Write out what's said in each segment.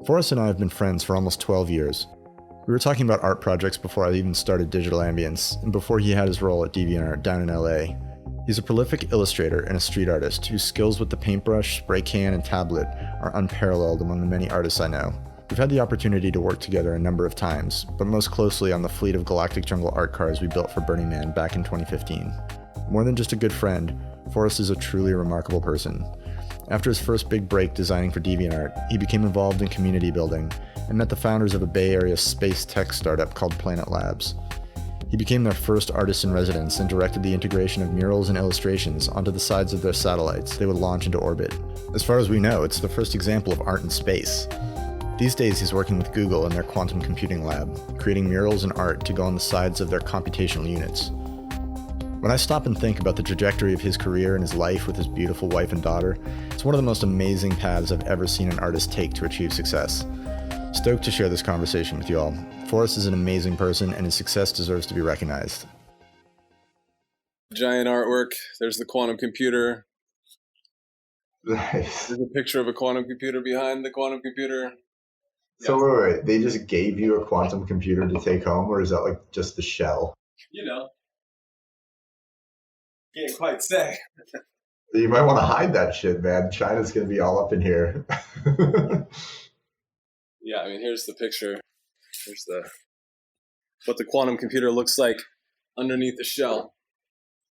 Forrest and I have been friends for almost 12 years. We were talking about art projects before I even started Digital Ambiance, and before he had his role at DeviantArt down in LA. He's a prolific illustrator and a street artist whose skills with the paintbrush, spray can, and tablet are unparalleled among the many artists I know. We've had the opportunity to work together a number of times, but most closely on the fleet of Galactic Jungle Art Cars we built for Burning Man back in 2015. More than just a good friend, Forrest is a truly remarkable person. After his first big break designing for DeviantArt, he became involved in community building and met the founders of a Bay Area space tech startup called Planet Labs. He became their first artist in residence and directed the integration of murals and illustrations onto the sides of their satellites they would launch into orbit. As far as we know, it's the first example of art in space. These days he's working with Google in their quantum computing lab, creating murals and art to go on the sides of their computational units. When I stop and think about the trajectory of his career and his life with his beautiful wife and daughter, it's one of the most amazing paths I've ever seen an artist take to achieve success. Stoked to share this conversation with you all. Forrest is an amazing person and his success deserves to be recognized. Giant artwork. There's the quantum computer. Nice. There's a picture of a quantum computer behind the quantum computer. So wait, they just gave you a quantum computer to take home, or is that like just the shell? You know. Can't quite say. You might want to hide that shit, man. China's going to be all up in here. Yeah, I mean, here's the picture. Here's what the quantum computer looks like underneath the shell.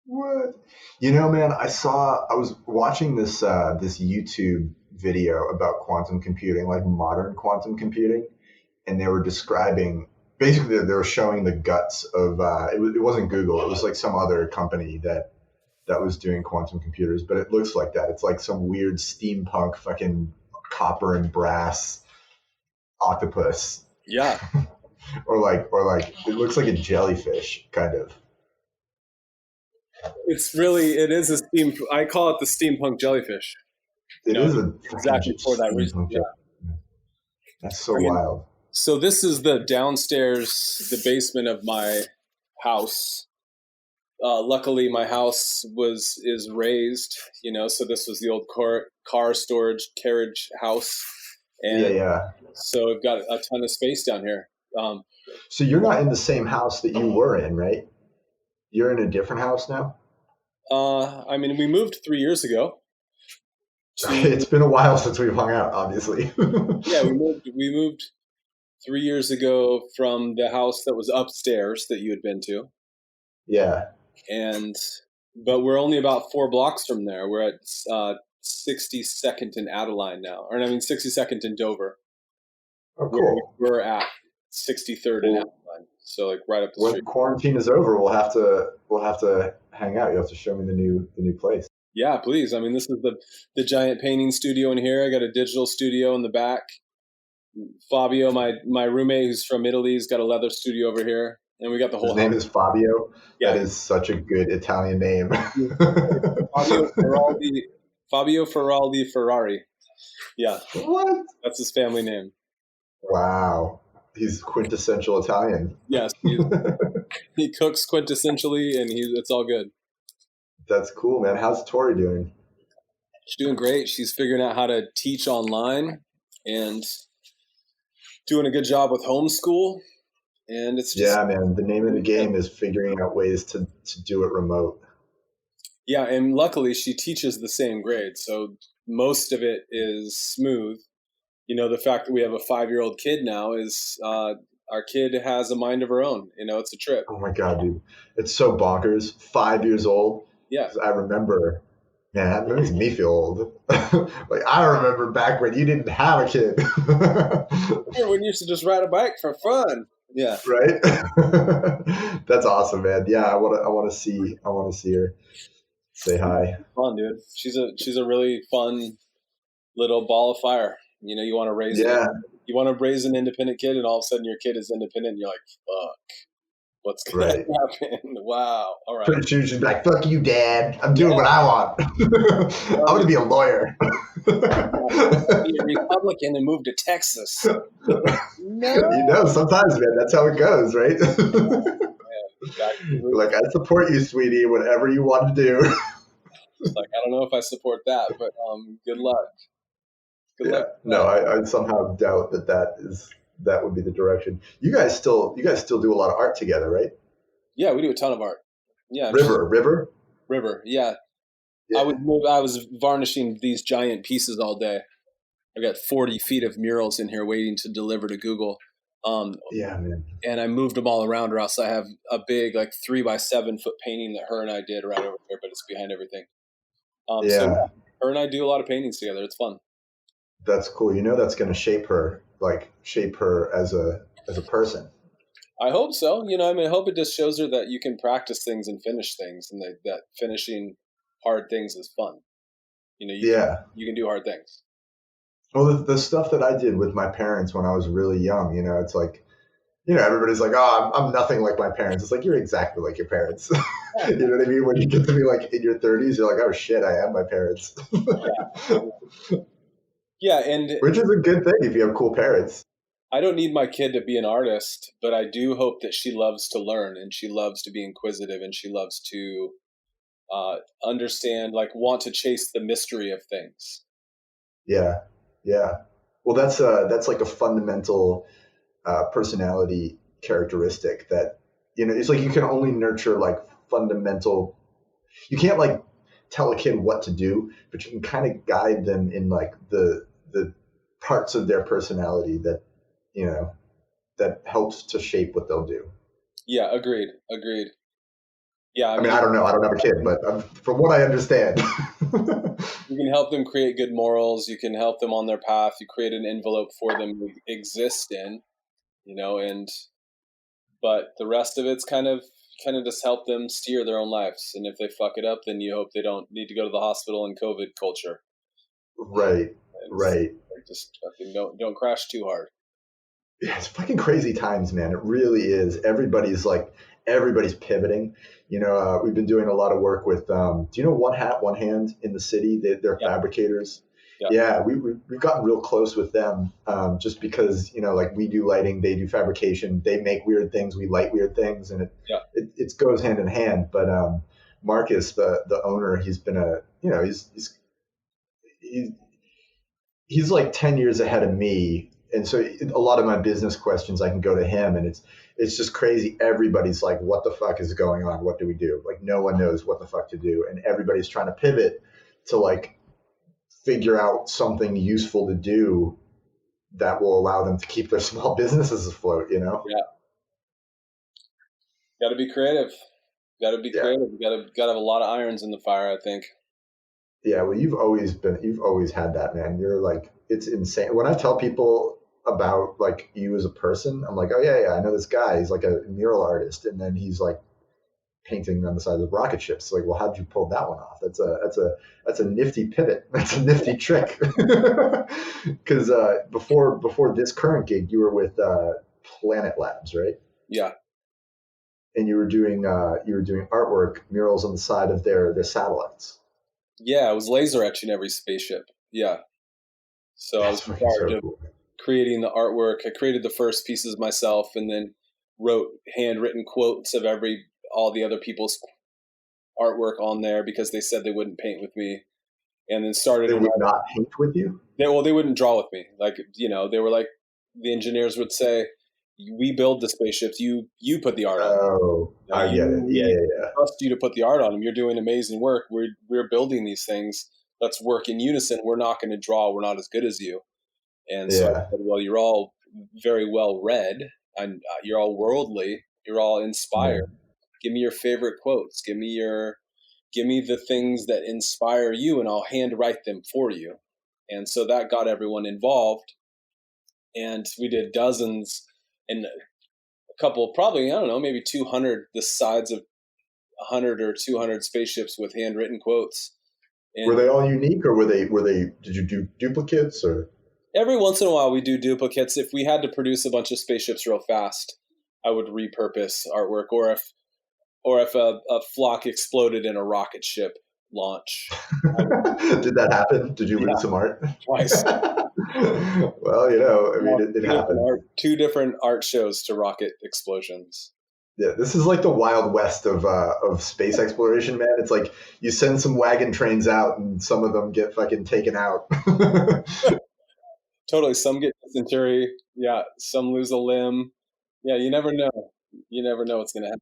What? You know, man, I was watching this YouTube video about quantum computing, like modern quantum computing, and they were describing, basically they were showing the guts of, it wasn't Google, it was like some other company that was doing quantum computers, but it looks like that. It's like some weird steampunk fucking copper and brass octopus. Yeah. or like it looks like a jellyfish, kind of. It is a I call it the steampunk jellyfish. It is exactly for that reason. Yeah. That's so wild. So this is the downstairs, the basement of my house. Luckily, my house is raised, so this was the old car storage carriage house. And so I've got a ton of space down here. So you're not in the same house that you were in, right? You're in a different house now? I mean, we moved 3 years ago. It's been a while since we've hung out, obviously. Yeah, we moved 3 years ago from the house that was upstairs that you had been to. Yeah. But we're only about 4 blocks from there. We're at 62nd and Adeline now, 62nd and Dover. Oh, cool. We're at 63rd and Adeline, so like right up the street. When quarantine is over, we'll have to hang out. You have to show me the new place. Yeah, please. I mean, this is the giant painting studio in here. I got a digital studio in the back. Fabio, my roommate who's from Italy, has got a leather studio over here. And we got the whole. His name is Fabio. Yeah. That is such a good Italian name. Fabio Ferraldi Ferrari. Yeah. What? That's his family name. Wow. He's quintessential Italian. Yes. He cooks quintessentially, and it's all good. That's cool, man. How's Tori doing? She's doing great. She's figuring out how to teach online and doing a good job with homeschool. And it's just, man, the name of the game is figuring out ways to do it remote. Yeah, and luckily she teaches the same grade, so most of it is smooth. The fact that we have a 5-year-old kid now is our kid has a mind of her own. It's a trip. Oh my God, dude. It's so bonkers. 5 years old. Yeah. I remember, man, that makes me feel old. Like, I remember back when you didn't have a kid. When you used to just ride a bike for fun. Yeah. Right. That's awesome, man. Yeah, I want to see her. Say hi. Fun, dude. She's a really fun little ball of fire. You want to raise you want to raise an independent kid, and all of a sudden your kid is independent, and you're like, fuck, what's gonna happen? Wow. All right. Pretty soon she's like, fuck you, Dad. I'm doing what I want. I want to be a lawyer. Be a Republican and move to Texas. No. Sometimes, man, that's how it goes, right? Exactly. Like, I support you, sweetie, whatever you want to do. Like, I don't know if I support that, but good luck. Good luck. No, I somehow doubt that would be the direction. You guys still do a lot of art together, right? Yeah, we do a ton of art. Yeah, River. Yeah, Yeah. I was varnishing these giant pieces all day. I've got 40 feet of murals in here waiting to deliver to Google. Yeah, man. And I moved them all around, or else I have a big, like 3x7 foot painting that her and I did right over here, but it's behind everything. So her and I do a lot of paintings together. It's fun. That's cool. You know, that's going to shape her as a person. I hope so. I hope it just shows her that you can practice things and finish things, and that finishing hard things is fun. You can do hard things. Well, the stuff that I did with my parents when I was really young, it's like, everybody's like, oh, I'm nothing like my parents. It's like, you're exactly like your parents. You know what I mean? When you get to be like in your 30s, you're like, oh shit, I am my parents. Yeah. Which is a good thing if you have cool parents. I don't need my kid to be an artist, but I do hope that she loves to learn, and she loves to be inquisitive, and she loves to understand, like want to chase the mystery of things. Yeah. Well, that's like a fundamental personality characteristic that, it's like you can only nurture like fundamental. You can't like tell a kid what to do, but you can kind of guide them in like the parts of their personality that, that helps to shape what they'll do. Yeah, agreed. Yeah, I mean, I don't know. I don't have a kid, but from what I understand. You can help them create good morals. You can help them on their path. You create an envelope for them to exist in, but the rest of it's kind of just help them steer their own lives. And if they fuck it up, then you hope they don't need to go to the hospital in COVID culture. Right. Just fucking don't crash too hard. Yeah, it's fucking crazy times, man. It really is. Everybody's pivoting. We've been doing a lot of work with, do you know One Hat, One Hand in the city? They're fabricators. Yeah, we've gotten real close with them just because, like we do lighting, they do fabrication. They make weird things, we light weird things, and it goes hand in hand. But Marcus, the owner, he's been he's like 10 years ahead of me. And so a lot of my business questions, I can go to him, and it's just crazy. Everybody's like, what the fuck is going on? What do we do? Like, no one knows what the fuck to do. And everybody's trying to pivot to like figure out something useful to do that will allow them to keep their small businesses afloat, Yeah. Got to be creative. Creative. You got to have a lot of irons in the fire, I think. Yeah. Well, you've always had that, man. You're like, it's insane. When I tell people about like you as a person, I'm like, oh yeah, I know this guy. He's like a mural artist, and then he's like painting on the side of rocket ships. Like, well, how'd you pull that one off? That's a nifty pivot. That's a nifty trick. Because before this current gig, you were with Planet Labs, right? Yeah. And you were doing artwork, murals on the side of their satellites. Yeah, I was laser etching every spaceship. Yeah. So I was in charge of creating the artwork. I created the first pieces myself, and then wrote handwritten quotes of all the other people's artwork on there because they said they wouldn't paint with me. And then started. They would not paint with you? They wouldn't draw with me. Like, they were like, the engineers would say, we build the spaceships. You put the art on. Oh, I get it. Yeah. Trust you to put the art on them. You're doing amazing work. We're building these things. Let's work in unison. We're not going to draw. We're not as good as you. And so I said, well, you're all very well read, and you're all worldly. You're all inspired. Yeah. Give me your favorite quotes. Give me the things that inspire you, and I'll handwrite them for you. And so that got everyone involved. And we did dozens, and a couple, probably, I don't know, maybe 200, the sides of 100 or 200 spaceships with handwritten quotes. And were they all unique, or did you do duplicates, or? Every once in a while we do duplicates. If we had to produce a bunch of spaceships real fast, I would repurpose artwork, or if a flock exploded in a rocket ship launch. Did that happen? Did you lose some art? Twice. Well, it happened. Two different art shows to rocket explosions. Yeah, this is like the Wild West of space exploration, man. It's like you send some wagon trains out, and some of them get fucking taken out. Totally. Some get dysentery. Yeah. Some lose a limb. Yeah. You never know. You never know what's going to happen.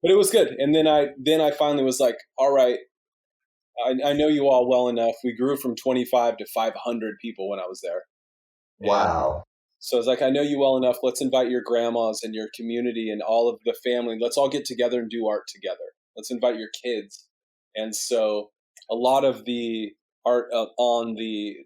But it was good. And then I finally was like, all right, I know you all well enough. We grew from 25 to 500 people when I was there. Wow. So I was like, I know you well enough. Let's invite your grandmas and your community and all of the family. Let's all get together and do art together. Let's invite your kids. And so a lot of the art on the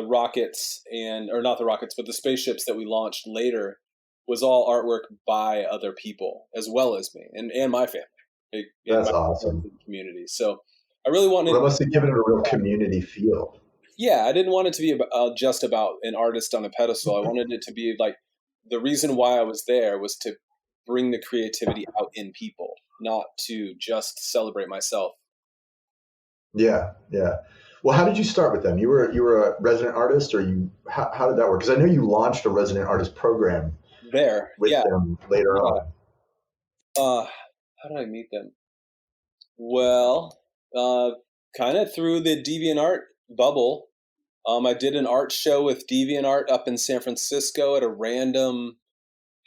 rockets or not the rockets, but the spaceships that we launched later was all artwork by other people as well as me and my family. That's awesome. Community. So I really wanted. Well, that must have given it a real community feel. Yeah, I didn't want it to be just about an artist on a pedestal. I wanted it to be like the reason why I was there was to bring the creativity out in people, not to just celebrate myself. Yeah, yeah. Well, how did you start with them? You were a resident artist, or how did that work? Because I know you launched a resident artist program there with them later on. How did I meet them? Well, kind of through the DeviantArt bubble. I did an art show with DeviantArt up in San Francisco at a random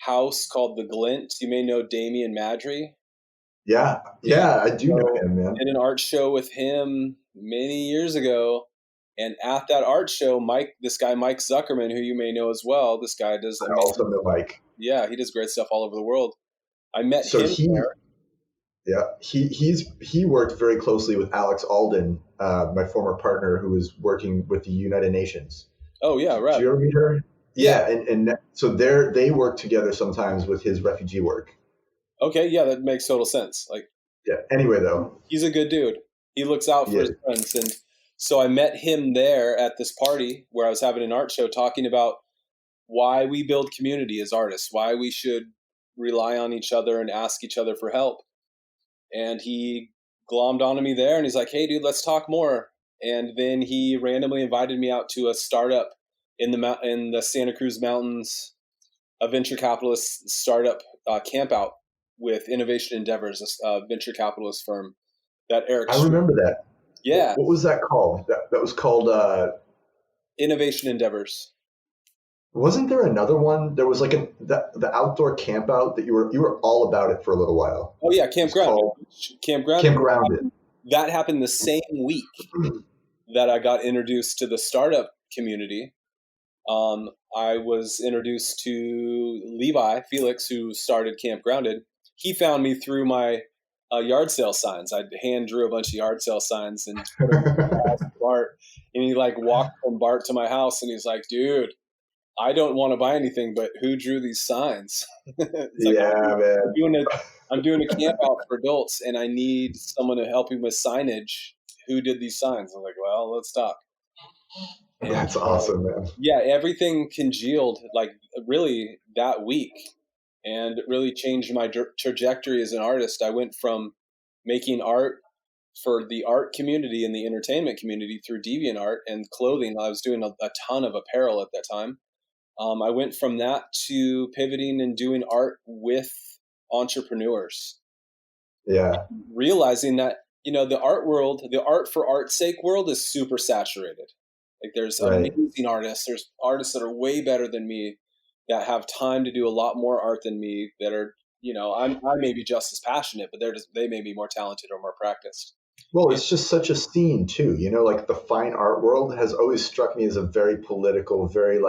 house called The Glint. You may know Damian Madry. Yeah, I do know him, man. Did an art show with him many years ago. And at that art show, this guy, Mike Zuckerman, who you may know as well, this guy does. I also know Mike. Yeah, he does great stuff all over the world. I met him there. Yeah, he worked very closely with Alex Alden, my former partner, who was working with the United Nations. Oh yeah, right. Did you ever meet her? Yeah, and so they work together sometimes with his refugee work. Okay, yeah, that makes total sense. Anyway, though, he's a good dude. He looks out for his friends, and so I met him there at this party where I was having an art show, talking about why we build community as artists, why we should rely on each other and ask each other for help. And he glommed onto me there, and he's like, "Hey, dude, let's talk more." And then he randomly invited me out to a startup in the Santa Cruz Mountains, a venture capitalist startup camp out with Innovation Endeavors, a venture capitalist firm. That Eric. I remember that. Yeah. What was that called? That was called Innovation Endeavors. Wasn't there another one? There was like the outdoor camp out that you were all about it for a little while. Oh yeah, Campground. That happened the same week that I got introduced to the startup community. I was introduced to Levi Felix, who started Camp Grounded. He found me through my yard sale signs. I hand drew a bunch of yard sale signs and Bart, and he walked from Bart to my house, and he's like, "Dude, I don't want to buy anything, but who drew these signs?" Man. I'm doing a camp out for adults, and I need someone to help me with signage. Who did these signs? I'm like, well, let's talk. And, that's awesome, man. Yeah, everything congealed really that week, and it really changed my trajectory as an artist. I went from making art for the art community and the entertainment community through DeviantArt and clothing. I was doing a ton of apparel at that time. I went from that to pivoting and doing art with entrepreneurs. Yeah. Realizing that, the art world, the art for art's sake world is super saturated. There's amazing artists. There's artists that are way better than me that have time to do a lot more art than me that are, I may be just as passionate, but they may be more talented or more practiced. Well, it's just such a scene too, the fine art world has always struck me as a very political, very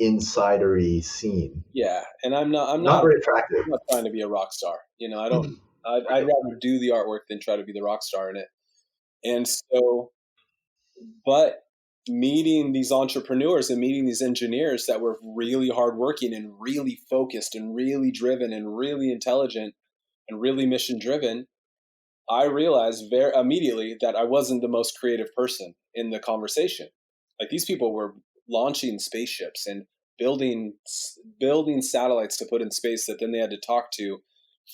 insidery scene. Yeah, and I'm not very attractive. I'm not trying to be a rock star. I'd rather do the artwork than try to be the rock star in it. And so, but meeting these entrepreneurs and meeting these engineers that were really hardworking and really focused and really driven and really intelligent and really mission driven, I realized very immediately that I wasn't the most creative person in the conversation. These people were launching spaceships and building satellites to put in space that then they had to talk to,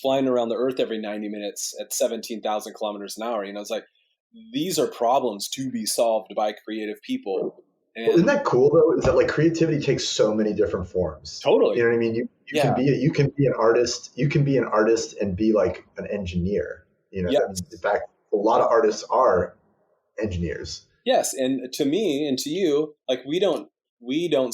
flying around the Earth every 90 minutes at 17,000 kilometers an hour. I was like, these are problems to be solved by creative people. And isn't that cool though? Is that creativity takes so many different forms. Totally. You know what I mean? You can be an artist. You can be an artist and be an engineer. In fact, a lot of artists are engineers. Yes, and to me and to you, like we don't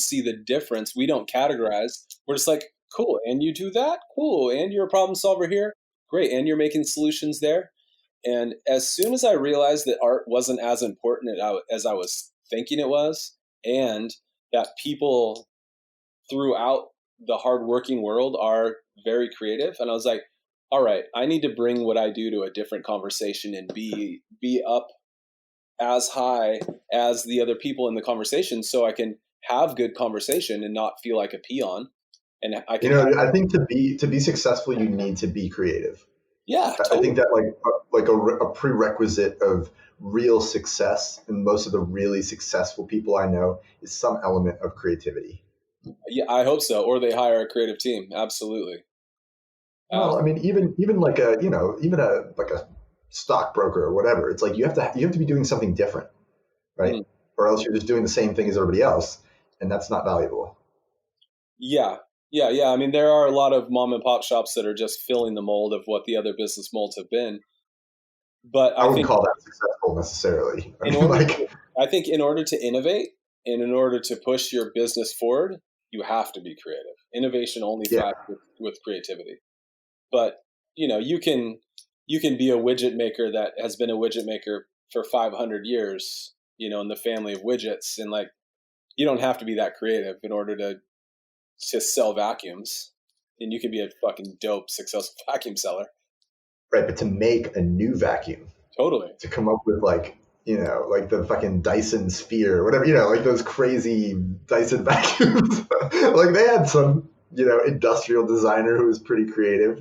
see the difference. We don't categorize. We're just like, cool, and you do that? Cool. And you're a problem solver here? Great. And you're making solutions there? And as soon as I realized that art wasn't as important as I was thinking it was, and that people throughout the hardworking world are very creative, and I was like, all right, I need to bring what I do to a different conversation and be up as high as the other people in the conversation, so I can have good conversation and not feel like a peon. And I can, I think to be successful, you need to be creative. yeah, I totally. think that a prerequisite of real success, and most of the really successful people I know, is some element of creativity. Yeah, I hope so. Or they hire a creative team. Absolutely. Well, I mean, even like even a stockbroker or whatever. It's like you have to be doing something different, right? Mm. Or else you're just doing the same thing as everybody else, and that's not valuable. Yeah. I mean, there are a lot of mom and pop shops that are just filling the mold of what the other business molds have been. But I I wouldn't think call that successful necessarily. I in mean, order, like, I think in order to innovate and in order to push your business forward, you have to be creative. Innovation only yeah, thrives with creativity. But you can be a widget maker that has been a widget maker for 500 years, in the family of widgets, and like you don't have to be that creative in order to just sell vacuums, and you could be a fucking dope successful vacuum seller. right. But to make a new vacuum, Totally. to come up with like like the fucking Dyson Sphere or whatever, like those crazy Dyson vacuums. Like they had some industrial designer who was pretty creative.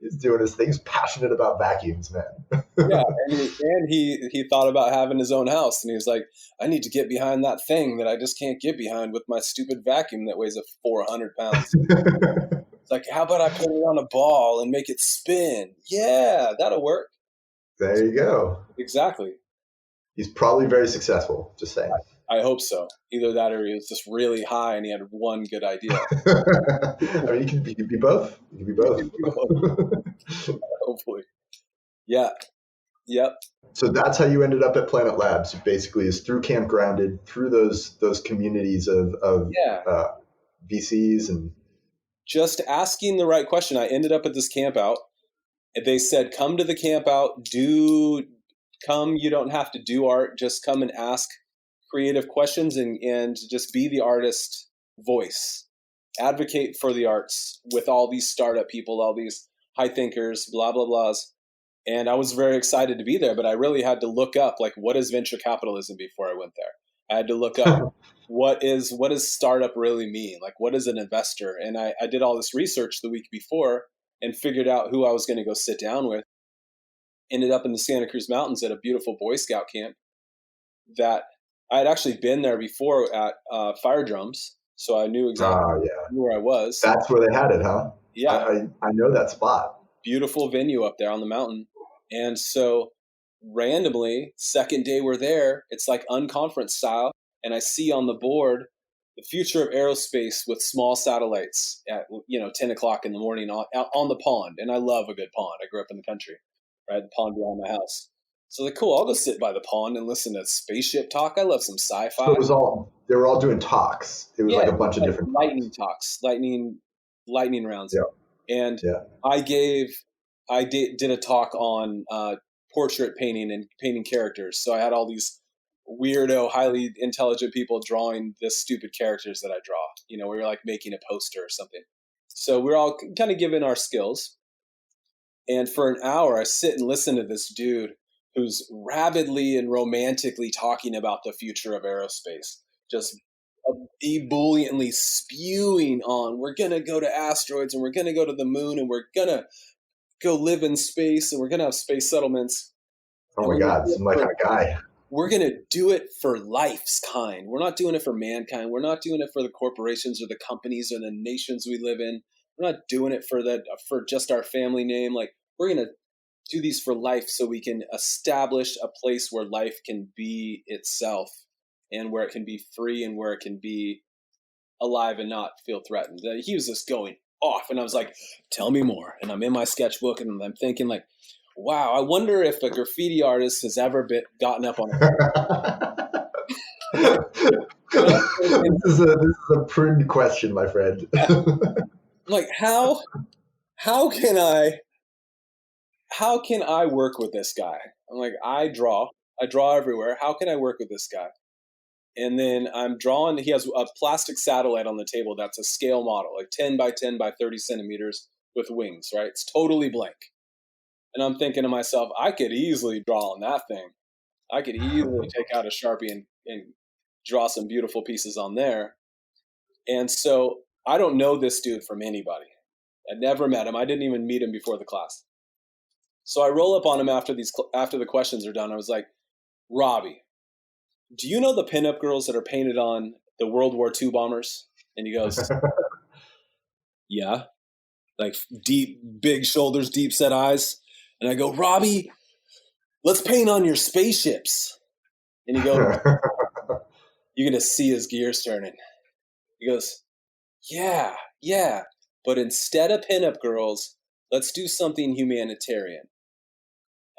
He's doing his thing. He's passionate about vacuums, man. Yeah, and he thought about having his own house, and he was like, I need to get behind that thing that I just can't get behind with my stupid vacuum that weighs 400 pounds. It's like, how about I put it on a ball and make it spin? Yeah, that'll work. There you go. Exactly. He's probably very successful. Just saying. I hope so. Either that or he was just really high and he had one good idea. I mean, you can be both. You can be both. Hopefully. Yeah. Yep. So that's how you ended up at Planet Labs. Basically, is through Camp Grounded, through those communities of Yeah. VCs and Just asking the right question. I ended up at this camp out. They said, come to the camp out. Come. You don't have to do art. Just come and ask creative questions and just be the artist voice. Advocate for the arts with all these startup people, all these high thinkers, blah, blah, blahs. And I was very excited to be there, but I really had to look up, like, what is venture capitalism before I went there? I had to look up what does startup really mean? Like, what is an investor? And I did all this research the week before and figured out who I was going to go sit down with. Ended up in the Santa Cruz Mountains at a beautiful Boy Scout camp that I had actually been there before at Fire Drums. So I knew exactly where I was. That's where they had it, huh? Yeah. I know that spot. Beautiful venue up there on the mountain. And so randomly, second day we're there, it's like unconference style. And I see on the board the future of aerospace with small satellites at 10 o'clock in the morning on the pond. And I love a good pond. I grew up in the country, right? The pond behind my house. So like, cool, I'll go sit by the pond and listen to spaceship talk. I love some sci-fi. So they were all doing talks. It was like a bunch of different lightning talks, lightning rounds. Yeah. And I did a talk on portrait painting and painting characters. So I had all these weirdo, highly intelligent people drawing the stupid characters that I draw. We were like making a poster or something. So we're all kind of given our skills. And for an hour, I sit and listen to this dude who's rabidly and romantically talking about the future of aerospace, just ebulliently spewing on, we're going to go to asteroids and we're going to go to the moon and we're going to go live in space and we're going to have space settlements. Oh my God, some kind of guy. We're going to do it for life's kind. We're not doing it for mankind. We're not doing it for the corporations or the companies or the nations we live in. We're not doing it for just our family name. Like, we're going to do these for life so we can establish a place where life can be itself and where it can be free and where it can be alive and not feel threatened. He was just going off. And I was like, tell me more. And I'm in my sketchbook and I'm thinking like, wow, I wonder if a graffiti artist has ever gotten up on This is a prudent question, my friend. like, how can I work with this guy? I'm like, I draw everywhere. How can I work with this guy? And then I'm drawing. He has a plastic satellite on the table that's a scale model, like 10 by 10 by 30 centimeters with wings, right? It's totally blank. And I'm thinking to myself, I could easily draw on that thing. I could easily take out a Sharpie and draw some beautiful pieces on there. And so I don't know this dude from anybody. I never met him. I didn't even meet him before the class. So I roll up on him after the questions are done. I was like, Robbie, do you know the pinup girls that are painted on the World War II bombers? And he goes, yeah. Like deep, big shoulders, deep set eyes. And I go, Robbie, let's paint on your spaceships. And he goes, you're going to see his gears turning. He goes, yeah. But instead of pinup girls, let's do something humanitarian.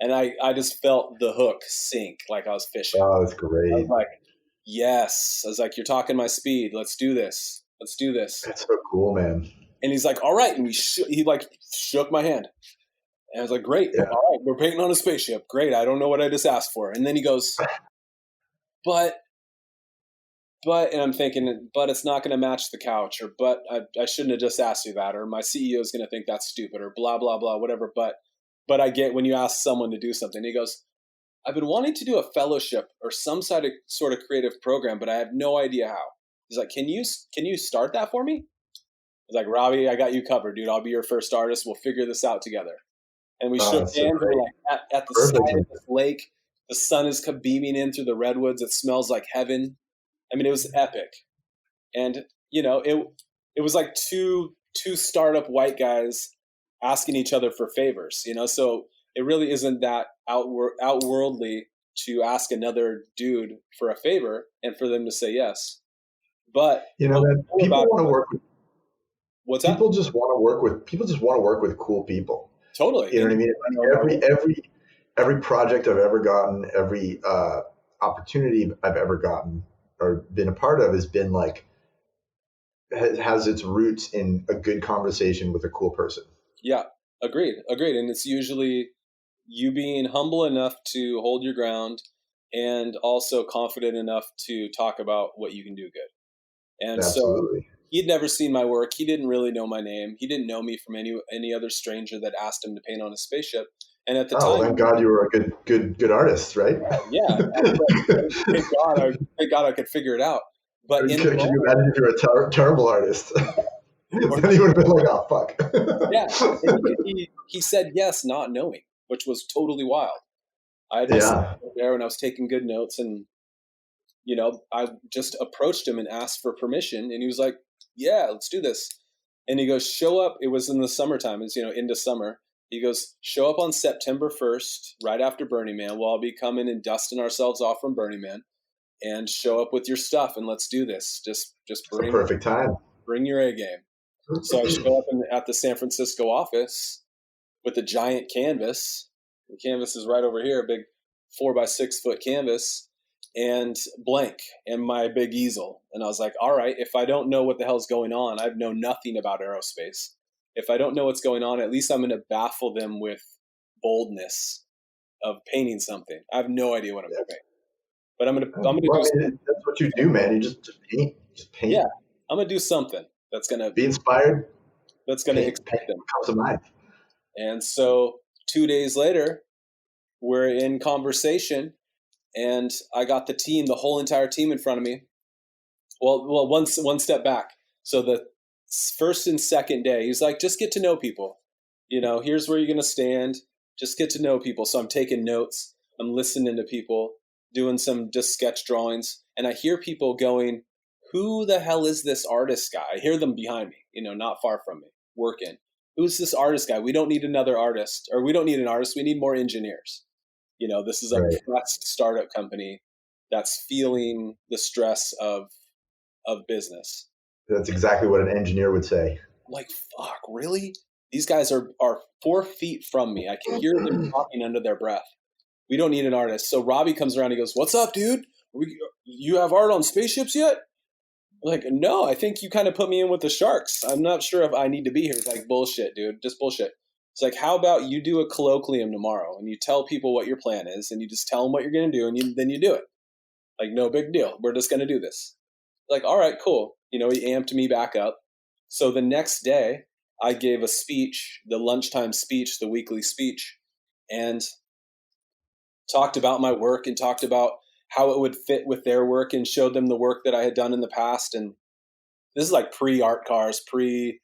And I just felt the hook sink like I was fishing. Oh, that's great. I was like, yes. I was like, you're talking my speed. Let's do this. That's so cool, man. And he's like, all right. And he like shook my hand. And I was like, great. Yeah. All right. We're painting on a spaceship. Great. I don't know what I just asked for. And then he goes, but, and I'm thinking, but it's not going to match the couch, or, but I shouldn't have just asked you that, or my CEO is going to think that's stupid, or blah, blah, blah, whatever. But I get when you ask someone to do something, he goes, I've been wanting to do a fellowship or some sort of creative program, but I have no idea how. He's like, can you start that for me? I was like, Robbie, I got you covered, dude. I'll be your first artist. We'll figure this out together. And we shook hands. So and we're like at the side of this lake. The sun is beaming in through the redwoods. It smells like heaven. I mean, it was epic. And, you know, it was like two startup white guys asking each other for favors, you know? So it really isn't that outworldly to ask another dude for a favor and for them to say yes. But, you know, man, people want to work with, what's that? People just want to work with cool people. Totally. You know what I mean? Like every project I've ever gotten, every opportunity I've ever gotten or been a part of has been like, has its roots in a good conversation with a cool person. Yeah, agreed. And it's usually you being humble enough to hold your ground and also confident enough to talk about what you can do good. And Absolutely. So he'd never seen my work. He didn't really know my name. He didn't know me from any other stranger that asked him to paint on a spaceship. And at the time, thank God you were a good artist, right? Yeah. Thank God I could figure it out. But can you imagine if you're a terrible artist? Then he would have been like, oh, fuck. Yeah. And he said yes, not knowing, which was totally wild. I had there and I was taking good notes, and, you know, I just approached him and asked for permission, and he was like, yeah, let's do this. And he goes, show up. It was in the summertime. It's, you know, into summer. He goes, show up on September 1st, right after Burning Man. We'll all be coming and dusting ourselves off from Burning Man, and show up with your stuff, and let's do this. Just bring perfect time. Bring your A game. So I show up at the San Francisco office with a giant canvas. The canvas is right over here, a big 4x6 foot canvas, and blank, and my big easel. And I was like, all right, if I don't know what the hell's going on, I know nothing about aerospace. If I don't know what's going on, at least I'm going to baffle them with boldness of painting something. I have no idea what I'm doing, but I'm going to do something. That's what you do, man. You just paint. Yeah, I'm going to do something that's going to be inspired. That's going to excite them. Comes to mind. And so 2 days later, we're in conversation, and I got the whole entire team in front of me. Well, one step back. So the first and second day, he's like, just get to know people. You know, here's where you're going to stand. Just get to know people. So I'm taking notes. I'm listening to people, doing some just sketch drawings. And I hear people going, who the hell is this artist guy? I hear them behind me, you know, not far from me, working. Who's this artist guy? We don't need another artist, or we don't need an artist. We need more engineers. You know, this is a pressed startup company that's feeling the stress of business. That's exactly what an engineer would say. I'm like, fuck, really? These guys are 4 feet from me. I can hear them talking under their breath. We don't need an artist. So Robbie comes around. He goes, "What's up, dude? You have art on spaceships yet?" I'm like, "No, I think you kind of put me in with the sharks. I'm not sure if I need to be here." He's like, "Bullshit, dude. Just bullshit." It's like, "How about you do a colloquium tomorrow and you tell people what your plan is and you just tell them what you're going to do and then you do it. Like, no big deal. We're just going to do this." Like, all right, cool. He amped me back up. So the next day I gave a speech, the lunchtime speech, the weekly speech, and talked about my work and talked about how it would fit with their work and showed them the work that I had done in the past. And this is like pre-art cars, pre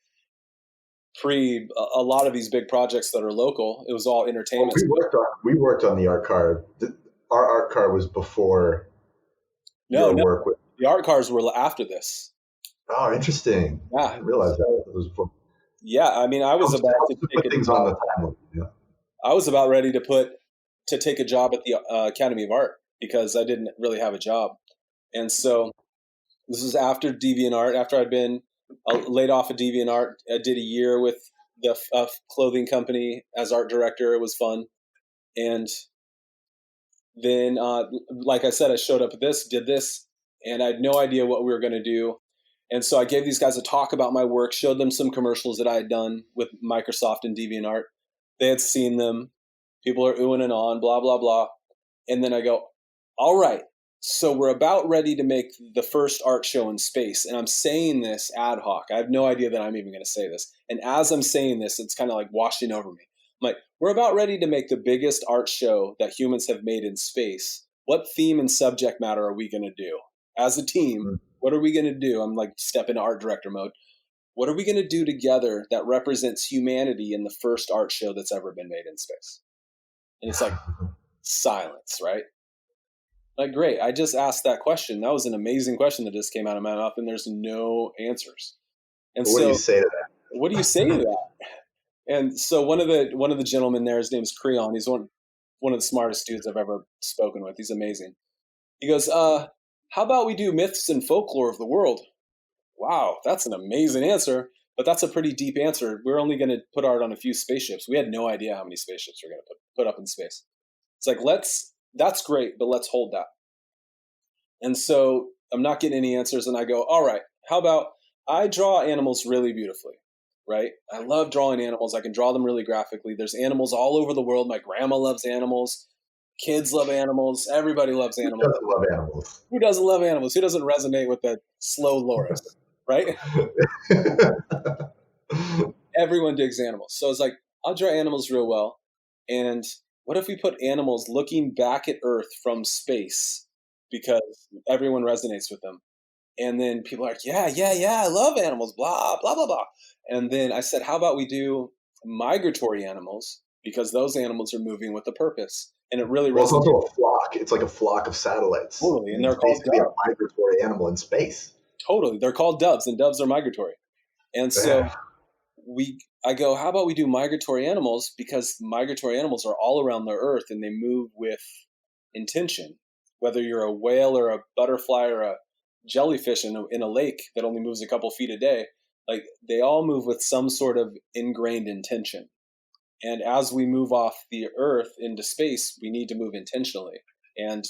a lot of these big projects that are local. It was all entertainment. We worked on the art car. Our art car was before your work with. The art cars were after this. Oh, interesting. Yeah. I didn't realize that. It was before. Yeah, I mean, I was about to put things on the timeline. Yeah. I was about ready to take a job at the Academy of Art because I didn't really have a job. And so this was after DeviantArt, after I'd been laid off of DeviantArt. I did a year with the clothing company as art director. It was fun. And then, like I said, I showed up at this, did this, and I had no idea what we were going to do. And so I gave these guys a talk about my work, showed them some commercials that I had done with Microsoft and DeviantArt. They had seen them. People are oohing and on, blah, blah, blah. And then I go, all right, so we're about ready to make the first art show in space. And I'm saying this ad hoc. I have no idea that I'm even going to say this. And as I'm saying this, it's kind of like washing over me. I'm like, we're about ready to make the biggest art show that humans have made in space. What theme and subject matter are we going to do? As a team, what are we going to do? I'm like, step into art director mode. What are we going to do together that represents humanity in the first art show that's ever been made in space? And it's like silence, right? Like, great. I just asked that question. That was an amazing question that just came out of my mouth, and there's no answers. And what do you say to that? What do you say to that? And so one of the gentlemen there, his name's Creon. He's one of the smartest dudes I've ever spoken with. He's amazing. He goes, how about we do myths and folklore of the world? Wow, that's an amazing answer, but that's a pretty deep answer. We're only going to put art on a few spaceships. We had no idea how many spaceships we're going to put up in space. It's like, that's great, but let's hold that. And so I'm not getting any answers, and I go, all right, how about I draw animals really beautifully, right? I love drawing animals. I can draw them really graphically. There's animals all over the world. My grandma loves animals. Kids love animals. Everybody loves animals. Who doesn't love animals? Who doesn't love animals? Who doesn't resonate with the slow Loris, right? Everyone digs animals. So it's like, I'll draw animals real well. And what if we put animals looking back at Earth from space because everyone resonates with them? And then people are like, yeah, I love animals, blah, blah, blah, blah. And then I said, how about we do migratory animals because those animals are moving with a purpose. And it really it's also a flock. It's like a flock of satellites. Totally. And they're called doves. A migratory animal in space. Totally. They're called doves, and doves are migratory. And so I go, how about we do migratory animals because migratory animals are all around the Earth and they move with intention. Whether you're a whale or a butterfly or a jellyfish in a lake that only moves a couple feet a day, like they all move with some sort of ingrained intention. And as we move off the Earth into space, we need to move intentionally and,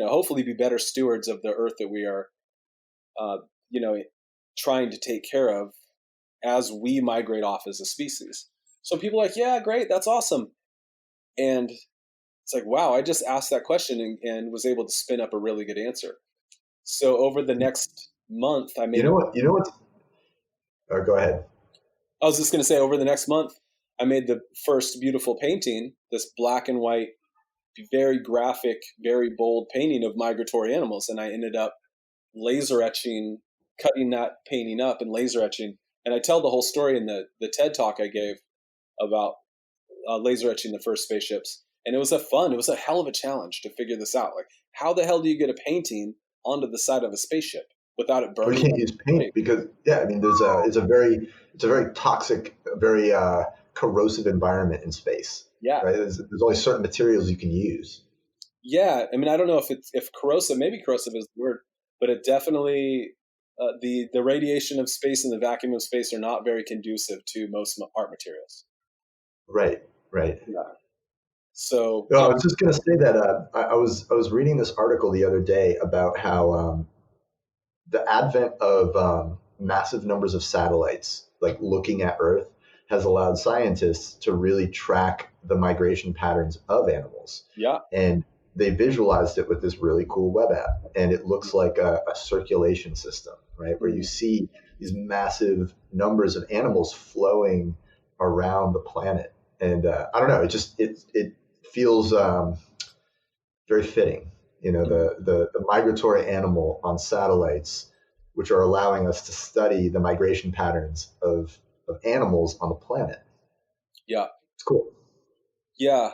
hopefully be better stewards of the Earth that we are, trying to take care of as we migrate off as a species. So people are like, yeah, great. That's awesome. And it's like, wow, I just asked that question and was able to spin up a really good answer. So over the next month, I made... You know what? Oh, go ahead. I was just going to say, over the next month, I made the first beautiful painting, this black and white, very graphic, very bold painting of migratory animals. And I ended up laser etching, cutting that painting up and laser etching. And I tell the whole story in the TED talk I gave about laser etching the first spaceships. And it was a hell of a challenge to figure this out. Like, how the hell do you get a painting onto the side of a spaceship without it burning? We can't use paint because, it's a very toxic, very corrosive environment in space. Yeah. Right? There's only certain materials you can use. Yeah. I mean, I don't know if corrosive, maybe corrosive is the word, but it definitely the radiation of space and the vacuum of space are not very conducive to most art materials. Right. Yeah. So No, I was just going to say that I was reading this article the other day about how the advent of massive numbers of satellites, like looking at Earth, has allowed scientists to really track the migration patterns of animals. Yeah. And they visualized it with this really cool web app. And it looks like a circulation system, right? Where you see these massive numbers of animals flowing around the planet. And I don't know, it feels very fitting. You know, the migratory animal on satellites, which are allowing us to study the migration patterns of animals on the planet. Yeah. It's cool. Yeah.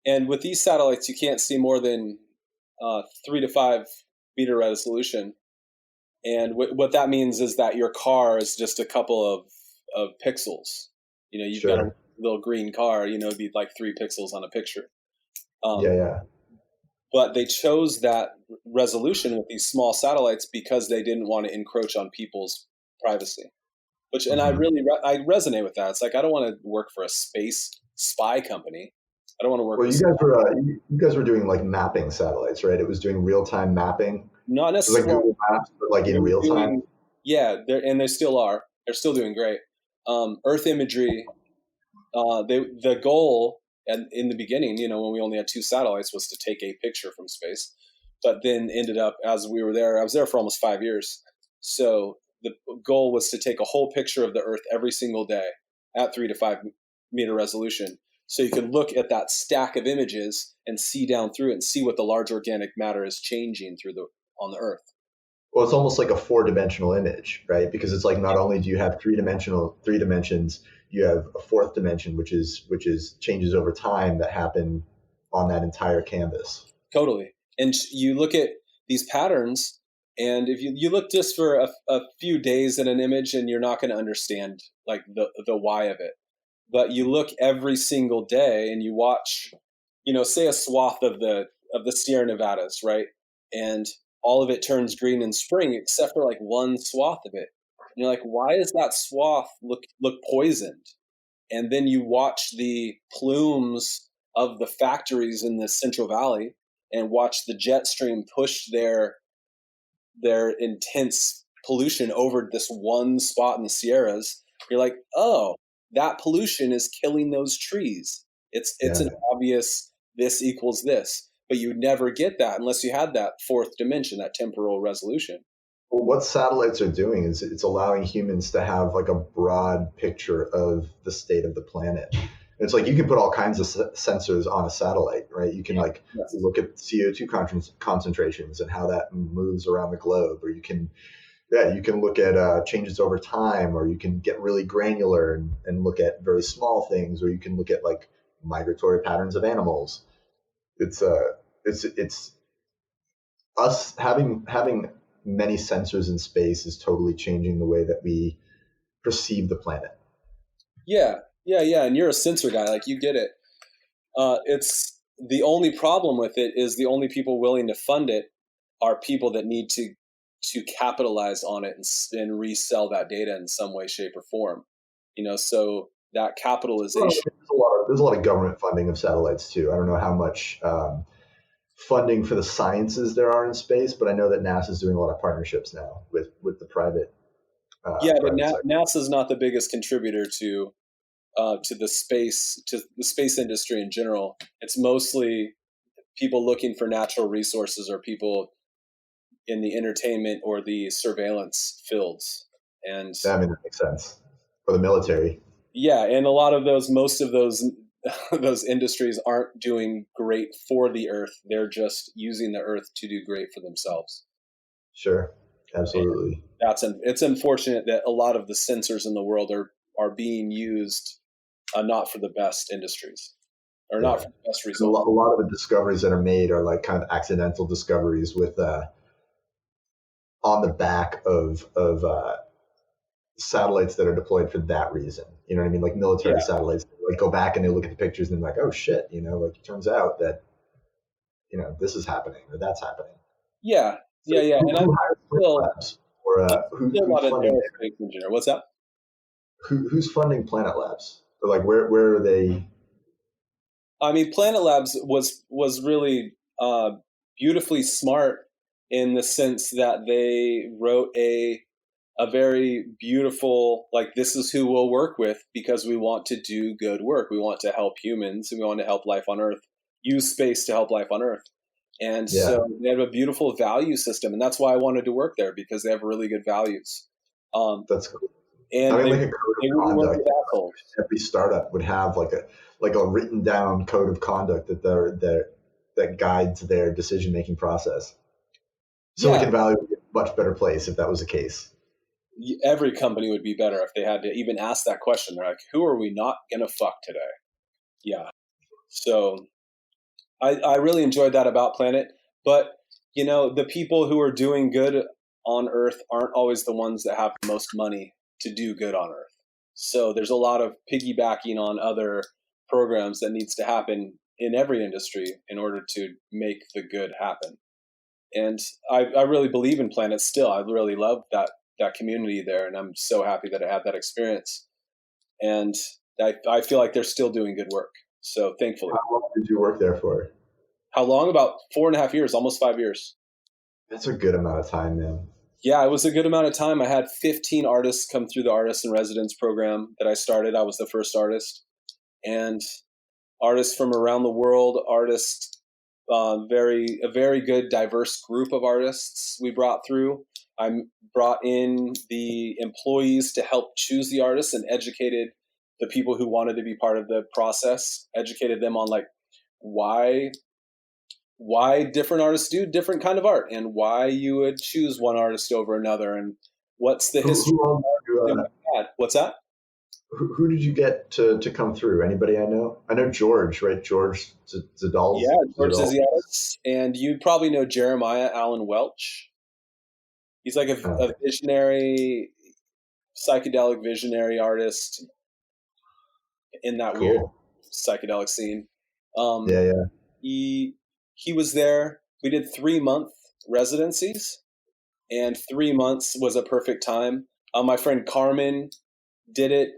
And with these satellites, you can't see more than 3 to 5 meter resolution. And what that means is that your car is just a couple of pixels. You know, you've got a little green car, you know, it'd be like 3 pixels on a picture. Yeah. But they chose that resolution with these small satellites because they didn't want to encroach on people's privacy. And I really I resonate with that. It's like, I don't want to work for a space spy company. I don't want to work. Well, you guys were doing like mapping satellites, right? It was doing real time mapping. Not necessarily like Google Maps, but like in real time. Yeah, they still are. They're still doing great. Earth imagery. The goal, and in the beginning, you know, when we only had 2 satellites, was to take a picture from space. But then ended up, as we were there, I was there for almost 5 years. So the goal was to take a whole picture of the Earth every single day at 3 to 5 meter resolution. So you can look at that stack of images and see down through it and see what the large organic matter is changing on the Earth. Well, it's almost like a 4-dimensional image, right? Because it's like not only do you have 3 dimensions, you have a 4th dimension, which is changes over time that happen on that entire canvas. Totally. And you look at these patterns, and if you look just for a few days at an image, and you're not going to understand like the why of it. But you look every single day and you watch, you know, say a swath of the Sierra Nevadas, right? And all of it turns green in spring, except for like one swath of it. And you're like, why does that swath look poisoned? And then you watch the plumes of the factories in the Central Valley and watch the jet stream push their intense pollution over this one spot in the Sierras. You're like, oh, that pollution is killing those trees. It's an obvious this equals this, but you never get that unless you had that 4th dimension, that temporal resolution. Well, what satellites are doing is it's allowing humans to have like a broad picture of the state of the planet. And it's like you can put all kinds of sensors on a satellite, right? You can look at CO2 concentrations and how that moves around the globe, or you can look at changes over time, or you can get really granular and look at very small things, or you can look at like migratory patterns of animals. It's us having many sensors in space is totally changing the way that we perceive the planet. Yeah. And you're a sensor guy, like you get it. It's the only problem with it is the only people willing to fund it are people that need to capitalize on it and resell that data in some way, shape, or form. You know, so that capitalization. Well, there's a lot of government funding of satellites too. I don't know how much funding for the sciences there are in space, but I know that NASA is doing a lot of partnerships now with the private. But NASA is not the biggest contributor to the space industry in general. It's mostly people looking for natural resources or people in the entertainment or the surveillance fields. And that makes sense. For the military. Yeah, and most of those industries aren't doing great for the Earth. They're just using the Earth to do great for themselves. Sure, absolutely. It's unfortunate that a lot of the sensors in the world are being used not for the best industries, or not for the best results. A lot of the discoveries that are made are like kind of accidental discoveries with on the back of satellites that are deployed for that reason. You know what I mean? Like military satellites, like go back and they look at the pictures and they're like, oh shit, you know, like it turns out that, you know, this is happening or that's happening. Yeah. And Or Still a who's lot of funding aerospace engineer. What's that? who's funding Planet Labs? Or like where are they? I mean, Planet Labs was really beautifully smart in the sense that they wrote a very beautiful, like, this is who we'll work with because we want to do good work. We want to help humans and we want to help life on Earth, use space to help life on Earth. And Yeah, so they have a beautiful value system. And that's why I wanted to work there, because they have really good values. that's cool. And I mean, they like a code of wouldn't work conduct. with assholes. Every startup would have like a written down code of conduct that guides their decision making process. Silicon Valley would be a much better place if that was the case. Every company would be better if they had to even ask that question. They're like, who are we not going to fuck today? Yeah. So I really enjoyed that about Planet. But, the people who are doing good on Earth aren't always the ones that have the most money to do good on Earth. So there's a lot of piggybacking on other programs that needs to happen in every industry in order to make the good happen. And I really believe in Planet still. I really love that community there, and I'm so happy that I had that experience. And I feel like they're still doing good work. So thankfully. How long did you work there for? How long? About 4.5 years, almost 5 years. That's a good amount of time, man. Yeah, it was a good amount of time. I had 15 artists come through the Artist in Residence program that I started. I was the first artist. And artists from around the world, a very good diverse group of artists we brought through. I brought in the employees to help choose the artists and educated the people who wanted to be part of the process, educated them on like why different artists do different kind of art and why you would choose one artist over another and what's the history of art. What's that? Who did you get to come through? Anybody I know? I know George, right? George Zadal. Yeah, George Ziziatis. And you probably know Jeremiah Allen Welch. He's like a visionary, psychedelic visionary artist in that weird psychedelic scene. Yeah. He was there. We did 3-month residencies, and 3 months was a perfect time. My friend Carmen did it.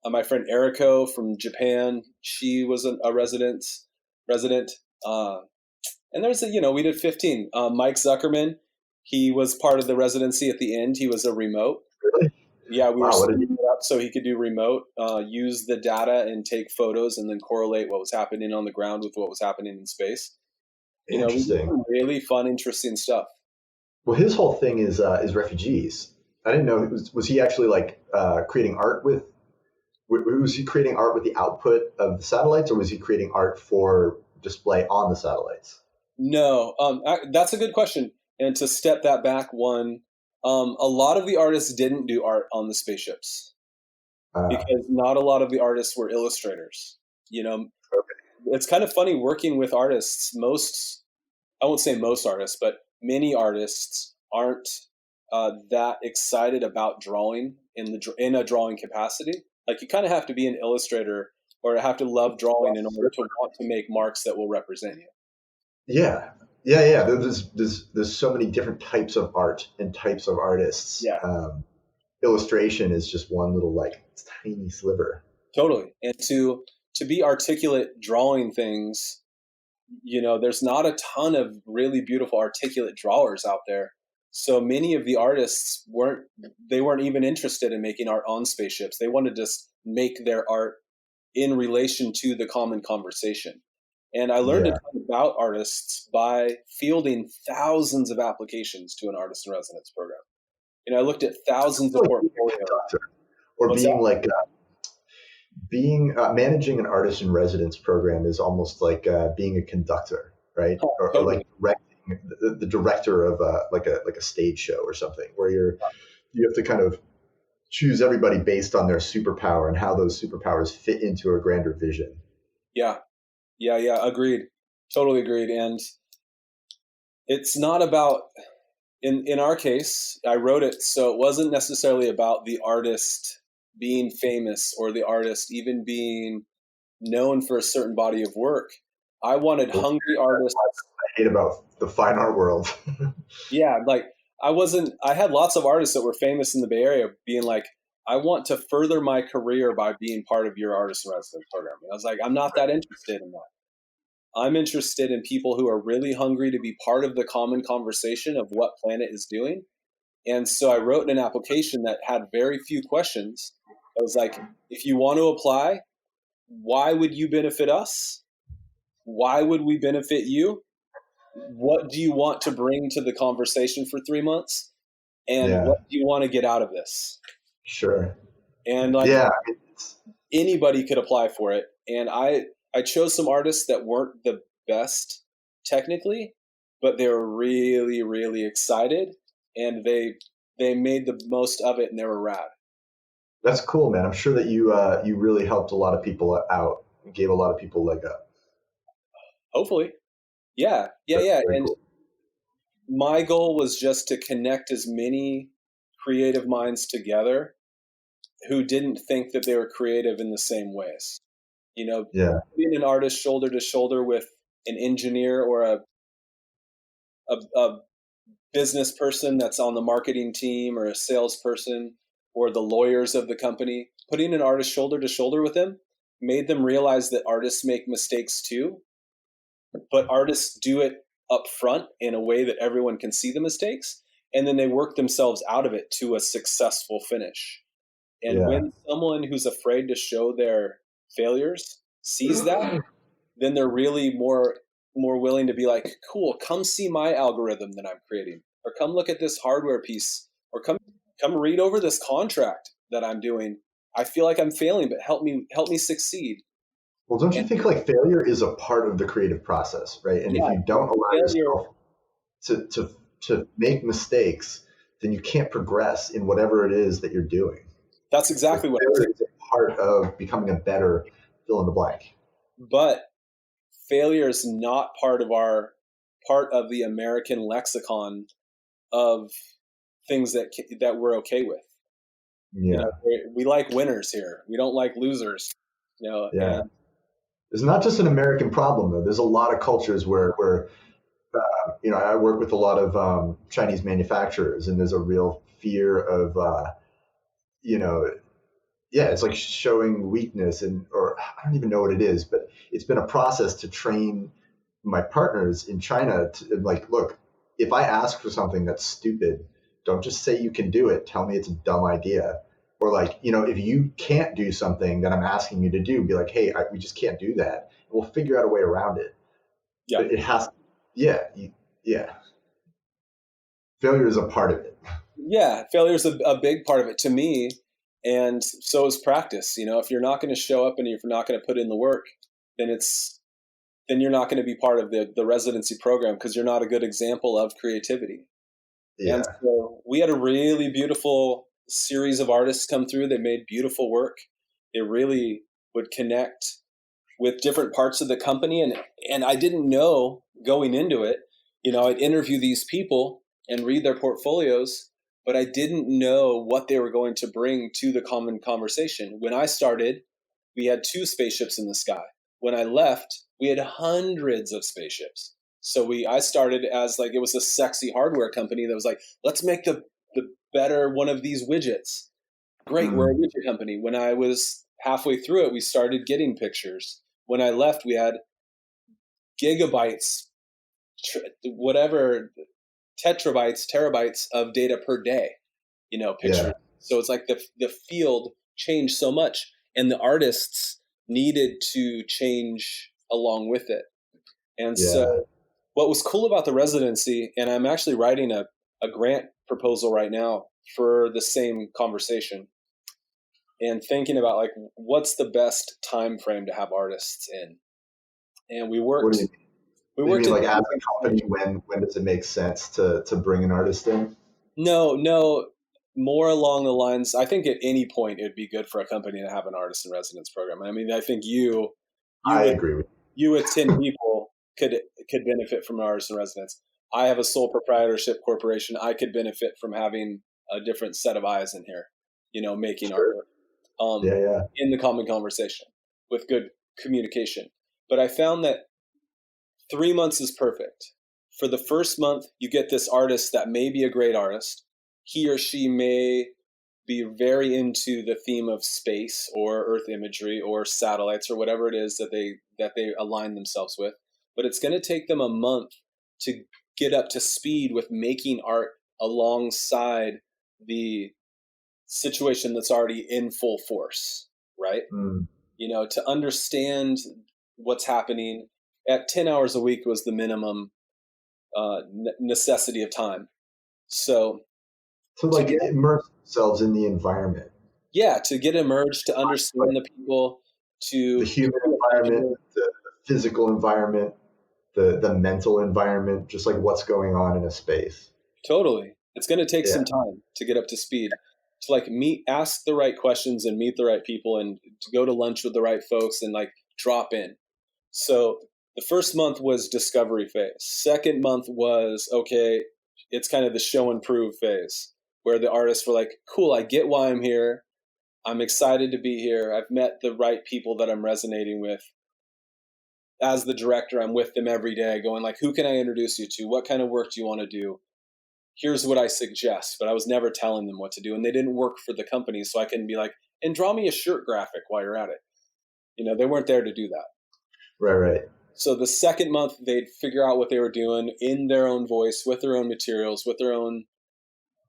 My friend Eriko from Japan, she was a resident. And there's we did 15. Mike Zuckerman, he was part of the residency at the end. He was a remote. Really? Yeah, we were setting it up so he could do remote, use the data and take photos and then correlate what was happening on the ground with what was happening in space. Interesting. Really fun, interesting stuff. Well, his whole thing is refugees. I didn't know. Was he actually like creating art with? Was he creating art with the output of the satellites, or was he creating art for display on the satellites? No, that's a good question. And to step that back one, a lot of the artists didn't do art on the spaceships because not a lot of the artists were illustrators. It's kind of funny working with artists. I won't say most artists, but many artists aren't that excited about drawing in a drawing capacity. Like you kind of have to be an illustrator or have to love drawing in order to want to make marks that will represent you. Yeah. There's so many different types of art and types of artists. Yeah. Illustration is just one little like tiny sliver. Totally. And to be articulate drawing things, there's not a ton of really beautiful articulate drawers out there. So many of the artists weren't even interested in making art on spaceships. They wanted to just make their art in relation to the common conversation. And I learned a ton about artists by fielding thousands of applications to an artist in residence program. I looked at thousands of portfolios. Or being managing an artist in residence program is almost like being a conductor, right? Or like directing the director of like a stage show or something, where you have to kind of choose everybody based on their superpower and how those superpowers fit into a grander vision. Yeah. Agreed. Totally agreed. And it's not about, in our case, I wrote it, so it wasn't necessarily about the artist being famous or the artist even being known for a certain body of work. I wanted hungry artists. I hate about the fine art world. Yeah, like I had lots of artists that were famous in the Bay Area being like, I want to further my career by being part of your artist in residence program. And I was like, I'm not that interested in that. I'm interested in people who are really hungry to be part of the common conversation of what Planet is doing. And so I wrote an application that had very few questions. I was like, if you want to apply, why would you benefit us? Why would we benefit you? What do you want to bring to the conversation for 3 months? And what do you want to get out of this? Sure. And like anybody could apply for it. And I chose some artists that weren't the best technically, but they were really, really excited, and they made the most of it, and they were rad. That's cool, man. I'm sure that you really helped a lot of people out and gave a lot of people a leg up. Hopefully. Yeah. And cool. My goal was just to connect as many creative minds together who didn't think that they were creative in the same ways. You know, being an artist shoulder to shoulder with an engineer or a business person that's on the marketing team, or a salesperson, or the lawyers of the company, putting an artist shoulder to shoulder with them made them realize that artists make mistakes too, but artists do it up front in a way that everyone can see the mistakes, and then they work themselves out of it to a successful finish. And when someone who's afraid to show their failures sees that, then they're really more willing to be like, cool, come see my algorithm that I'm creating, or come look at this hardware piece, or come read over this contract that I'm doing. I feel like I'm failing, but help me succeed. Well, don't you think like failure is a part of the creative process, right? And if you don't allow yourself to make mistakes, then you can't progress in whatever it is that you're doing. That's exactly what failure is a part of becoming a better fill in the blank. But failure is not part of the American lexicon of things that we're okay with. Yeah, you know, we like winners here. We don't like losers. You know. Yeah. It's not just an American problem though. There's a lot of cultures where I work with a lot of Chinese manufacturers, and there's a real fear of it's like showing weakness, or I don't even know what it is, but it's been a process to train my partners in China to like, look, if I ask for something that's stupid, don't just say you can do it. Tell me it's a dumb idea. Or like, if you can't do something that I'm asking you to do, be like, hey, we just can't do that. And we'll figure out a way around it. Yeah. But it has, failure is a part of it. Yeah, failure is a big part of it to me. And so is practice. If you're not going to show up and if you're not going to put in the work, then you're not going to be part of the residency program, because you're not a good example of creativity. Yeah. And so we had a really beautiful series of artists come through. They made beautiful work. They really would connect with different parts of the company. And I didn't know going into it, I'd interview these people and read their portfolios, but I didn't know what they were going to bring to the common conversation. When I started, we had 2 spaceships in the sky. When I left, we had hundreds of spaceships. So I started as like, it was a sexy hardware company that was like, let's make the better one of these widgets. Great, we're a widget company. When I was halfway through it, we started getting pictures. When I left, we had gigabytes, terabytes of data per day, pictures. Yeah. So it's like the field changed so much, and the artists needed to change along with it. And so what was cool about the residency, and I'm actually writing a grant proposal right now for the same conversation, and thinking about like, what's the best time frame to have artists in. And we worked. You mean like as a company, when does it make sense to bring an artist in? No, more along the lines, I think at any point it'd be good for a company to have an artist in residence program. I mean, I think I agree with you with 10 people could benefit from an artist in residence. I have a sole proprietorship corporation. I could benefit from having a different set of eyes in here, making artwork in the common conversation with good communication. But I found that 3 months is perfect. for the first month, you get this artist that may be a great artist. He or she may be very into the theme of space or Earth imagery or satellites or whatever it is that they align themselves with. But it's going to take them a month to get up to speed with making art alongside the situation that's already in full force, right? To understand what's happening at 10 hours a week was the minimum necessity of time. So like immerse themselves in the environment. Yeah, to get immersed, to understand the people, to the human environment, the physical environment, the mental environment, just like what's going on in a space. Totally. It's going to take some time to get up to speed, to like ask the right questions and meet the right people and to go to lunch with the right folks and like drop in. So the first month was discovery phase. Second month was, okay, it's kind of the show and prove phase where the artists were like, cool, I get why I'm here. I'm excited to be here. I've met the right people that I'm resonating with. As the director, I'm with them every day going like, who can I introduce you to? What kind of work do you want to do? Here's what I suggest. But I was never telling them what to do. And they didn't work for the company. So I couldn't be like, and draw me a shirt graphic while you're at it. They weren't there to do that. Right. So the second month, they'd figure out what they were doing in their own voice, with their own materials, with their own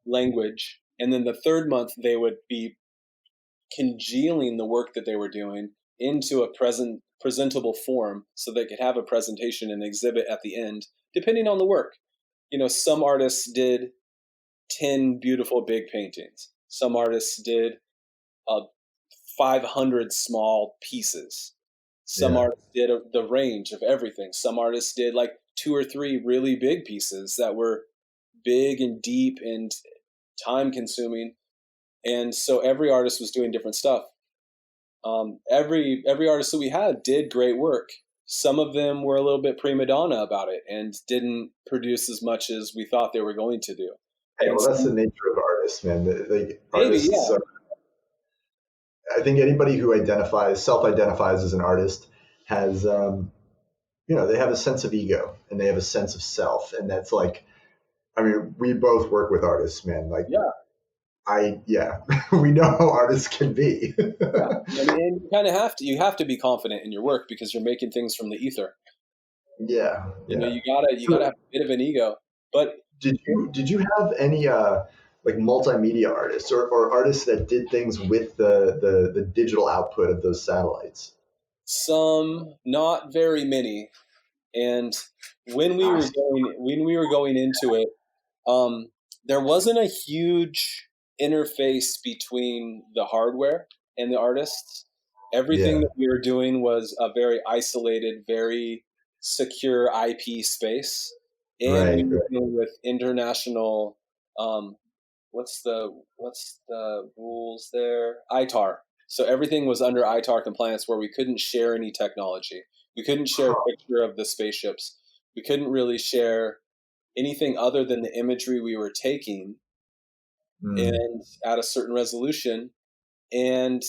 language. And then the third month, they would be congealing the work that they were doing into a presentable form so they could have a presentation and exhibit at the end, depending on the work. Some artists did 10 beautiful big paintings. Some artists did 500 small pieces. Some artists did the range of everything. Some artists did like 2 or 3 really big pieces that were big and deep and time consuming. And so every artist was doing different stuff. Every artist that we had did great work. Some of them were a little bit prima donna about it and didn't produce as much as we thought they were going to do. Hey, well, that's the nature of artists, man. Artists, I think anybody who self-identifies as an artist has, they have a sense of ego and they have a sense of self. And that's like, we both work with artists, man. Like, we know how artists can be. And you have to be confident in your work because you're making things from the ether. You gotta have a bit of an ego. But did you have any like multimedia artists or artists that did things with the digital output of those satellites? Some, not very many. And when we were going into it, there wasn't a huge interface between the hardware and the artists. Everything that we were doing was a very isolated, very secure IP space, and we were dealing with international. What's the rules there? ITAR. So everything was under ITAR compliance, where we couldn't share any technology. We couldn't share a picture of the spaceships. We couldn't really share anything other than the imagery we were taking, and at a certain resolution. And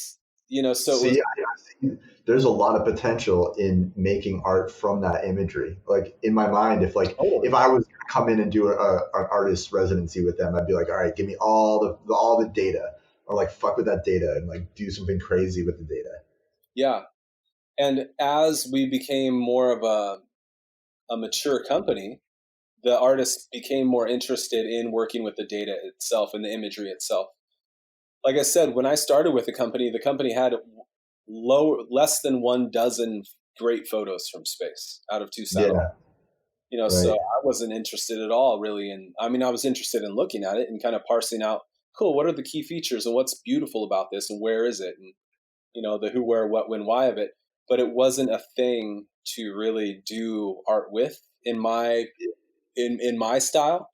there's a lot of potential in making art from that imagery. Like in my mind, if I was going to come in and do an artist residency with them, I'd be like, all right, give me all the data, or like fuck with that data and like do something crazy with the data. Yeah. And as we became more of a mature company, the artists became more interested in working with the data itself and the imagery itself. Like I said, when I started with the company had less than 1 dozen great photos from space out of 2 satellites. So I wasn't interested at all, really. And I was interested in looking at it and kind of parsing out, cool, what are the key features and what's beautiful about this and where is it? And, the who, where, what, when, why of it. But it wasn't a thing to really do art with in my style.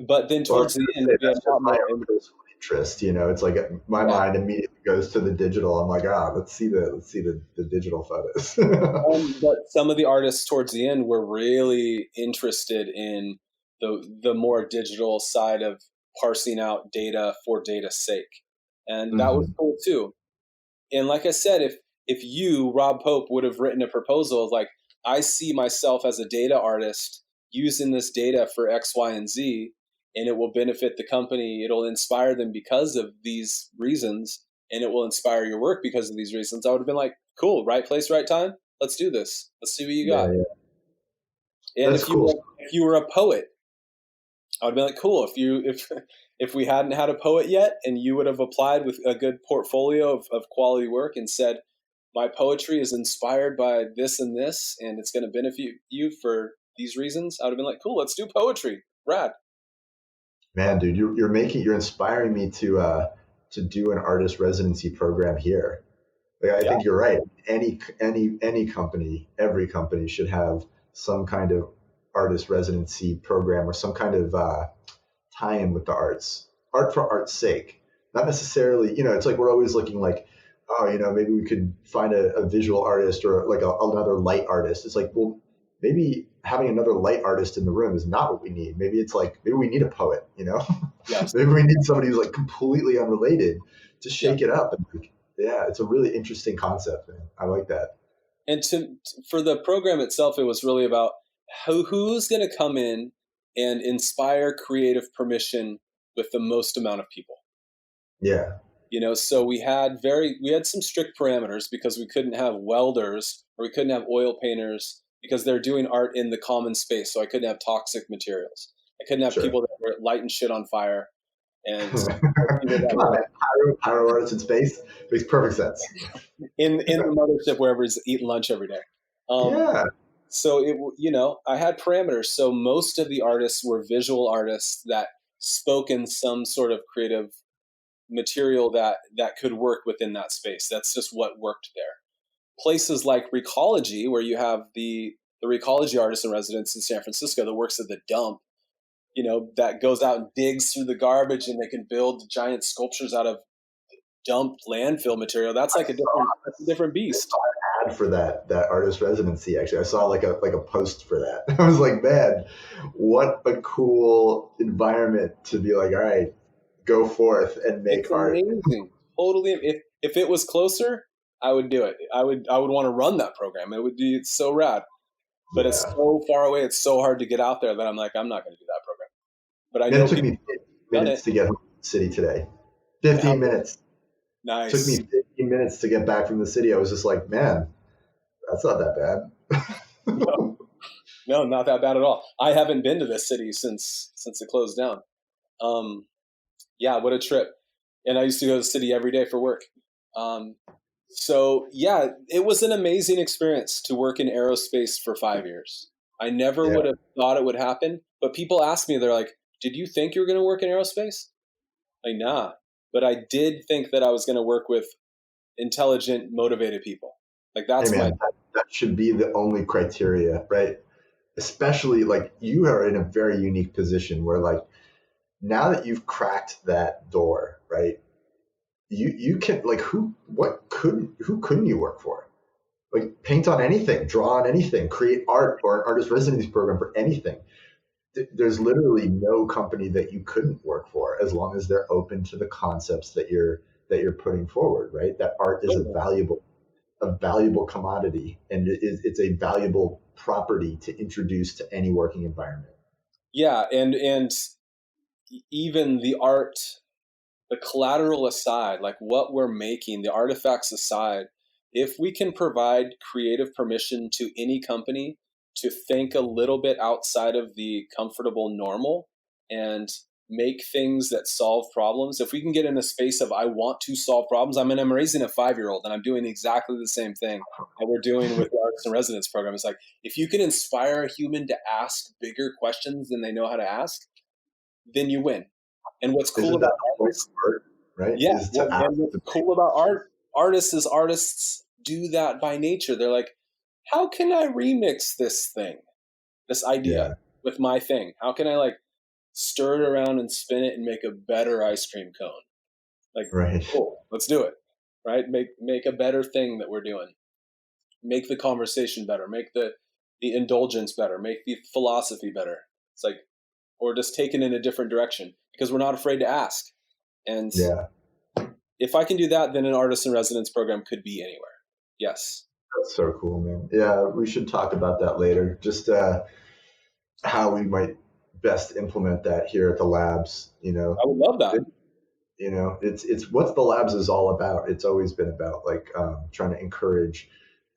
But then towards the end, that's just my own personal interest. It's like my mind immediately goes to the digital. I'm like, let's see the digital photos. But some of the artists towards the end were really interested in the more digital side of parsing out data for data's sake, and that was cool too. And like I said, if you, Rob Pope, would have written a proposal of like, I see myself as a data artist using this data for X, Y, and Z, and it will benefit the company. It'll inspire them because of these reasons, and it will inspire your work because of these reasons. I would have been like, cool, right place, right time. Let's do this. Let's see what you got. And That's cool. If you were a poet, I would be like, cool. If we hadn't had a poet yet, and you would have applied with a good portfolio of quality work and said, my poetry is inspired by this and this, and it's going to benefit you for these reasons, I would have been like, cool, let's do poetry. Rad. Man, dude, you're inspiring me to do an artist residency program here. Like, I think you're right. Any company, every company should have some kind of artist residency program or some kind of tie-in with the arts. Art for art's sake. Not necessarily, it's like we're always looking like, oh, maybe we could find a visual artist or like another light artist. It's like, well, maybe having another light artist in the room is not what we need. Maybe it's like, maybe we need a poet, Yes. Maybe we need somebody who's like completely unrelated to shake it up. And like, yeah, it's a really interesting concept, man. I like that. And for the program itself, it was really about who's going to come in and inspire creative permission with the most amount of people. Yeah. So we had some strict parameters because we couldn't have welders or we couldn't have oil painters because they're doing art in the common space. So I couldn't have toxic materials. I couldn't have people that were lighting shit on fire. And come on, man. Pyro artists in space makes perfect sense. in the mothership where everybody's eating lunch every day. So I had parameters. So most of the artists were visual artists that spoke in some sort of creative material that could work within that space. That's just what worked there. Places like Recology, where you have the Recology artist in residence in San Francisco that works at the dump, that goes out and digs through the garbage and they can build giant sculptures out of dumped landfill material. That's like a different beast. I saw an ad for that artist residency. Actually, I saw like a post for that. I was like, man, what a cool environment to be like, all right, go forth and make art. Amazing. Totally. If it was closer, I would do it. I would want to run that program. It would be so rad. But it's so far away. It's so hard to get out there that I'm like, I'm not going to do that program. But I know it took me 15 minutes to get home from the city today. 15 minutes. Nice. It took me 15 minutes to get back from the city. I was just like, man, that's not that bad. No, not that bad at all. I haven't been to this city since it closed down. Yeah, what a trip. And I used to go to the city every day for work. So yeah, it was an amazing experience to work in aerospace for 5 years. I never would have thought it would happen, but people ask me, they're like, did you think you were going to work in aerospace? Like, nah, but I did think that I was going to work with intelligent, motivated people. Like that's that should be the only criteria, right? Especially like you are in a very unique position where like, now that you've cracked that door, right? You can like who couldn't you work for? Like paint on anything, draw on anything, create art or an artist residency program for anything. There's literally no company that you couldn't work for as long as they're open to the concepts that you're putting forward, right? That art is a valuable commodity and it's a valuable property to introduce to any working environment. Yeah, and even the art, the collateral aside, like what we're making, the artifacts aside, if we can provide creative permission to any company to think a little bit outside of the comfortable normal and make things that solve problems, if we can get in a space of I want to solve problems, I'm raising a 5-year-old and I'm doing exactly the same thing that we're doing with the Artists in Residence program. It's like, if you can inspire a human to ask bigger questions than they know how to ask, then you win. And what's cool about art, right? Yeah. And what's cool about artists do that by nature. They're like, how can I remix this idea with my thing? How can I like stir it around and spin it and make a better ice cream cone? Like, cool, let's do it. Right? Make a better thing that we're doing. Make the conversation better. Make the indulgence better. Make the philosophy better. It's like, or just take it in a different direction because we're not afraid to ask. And if I can do that, then an artist in residence program could be anywhere. Yes. That's so cool, man. Yeah, we should talk about that later. Just, I how we might best implement that here at the labs. I would love that. It's what the labs is all about. It's always been about like trying to encourage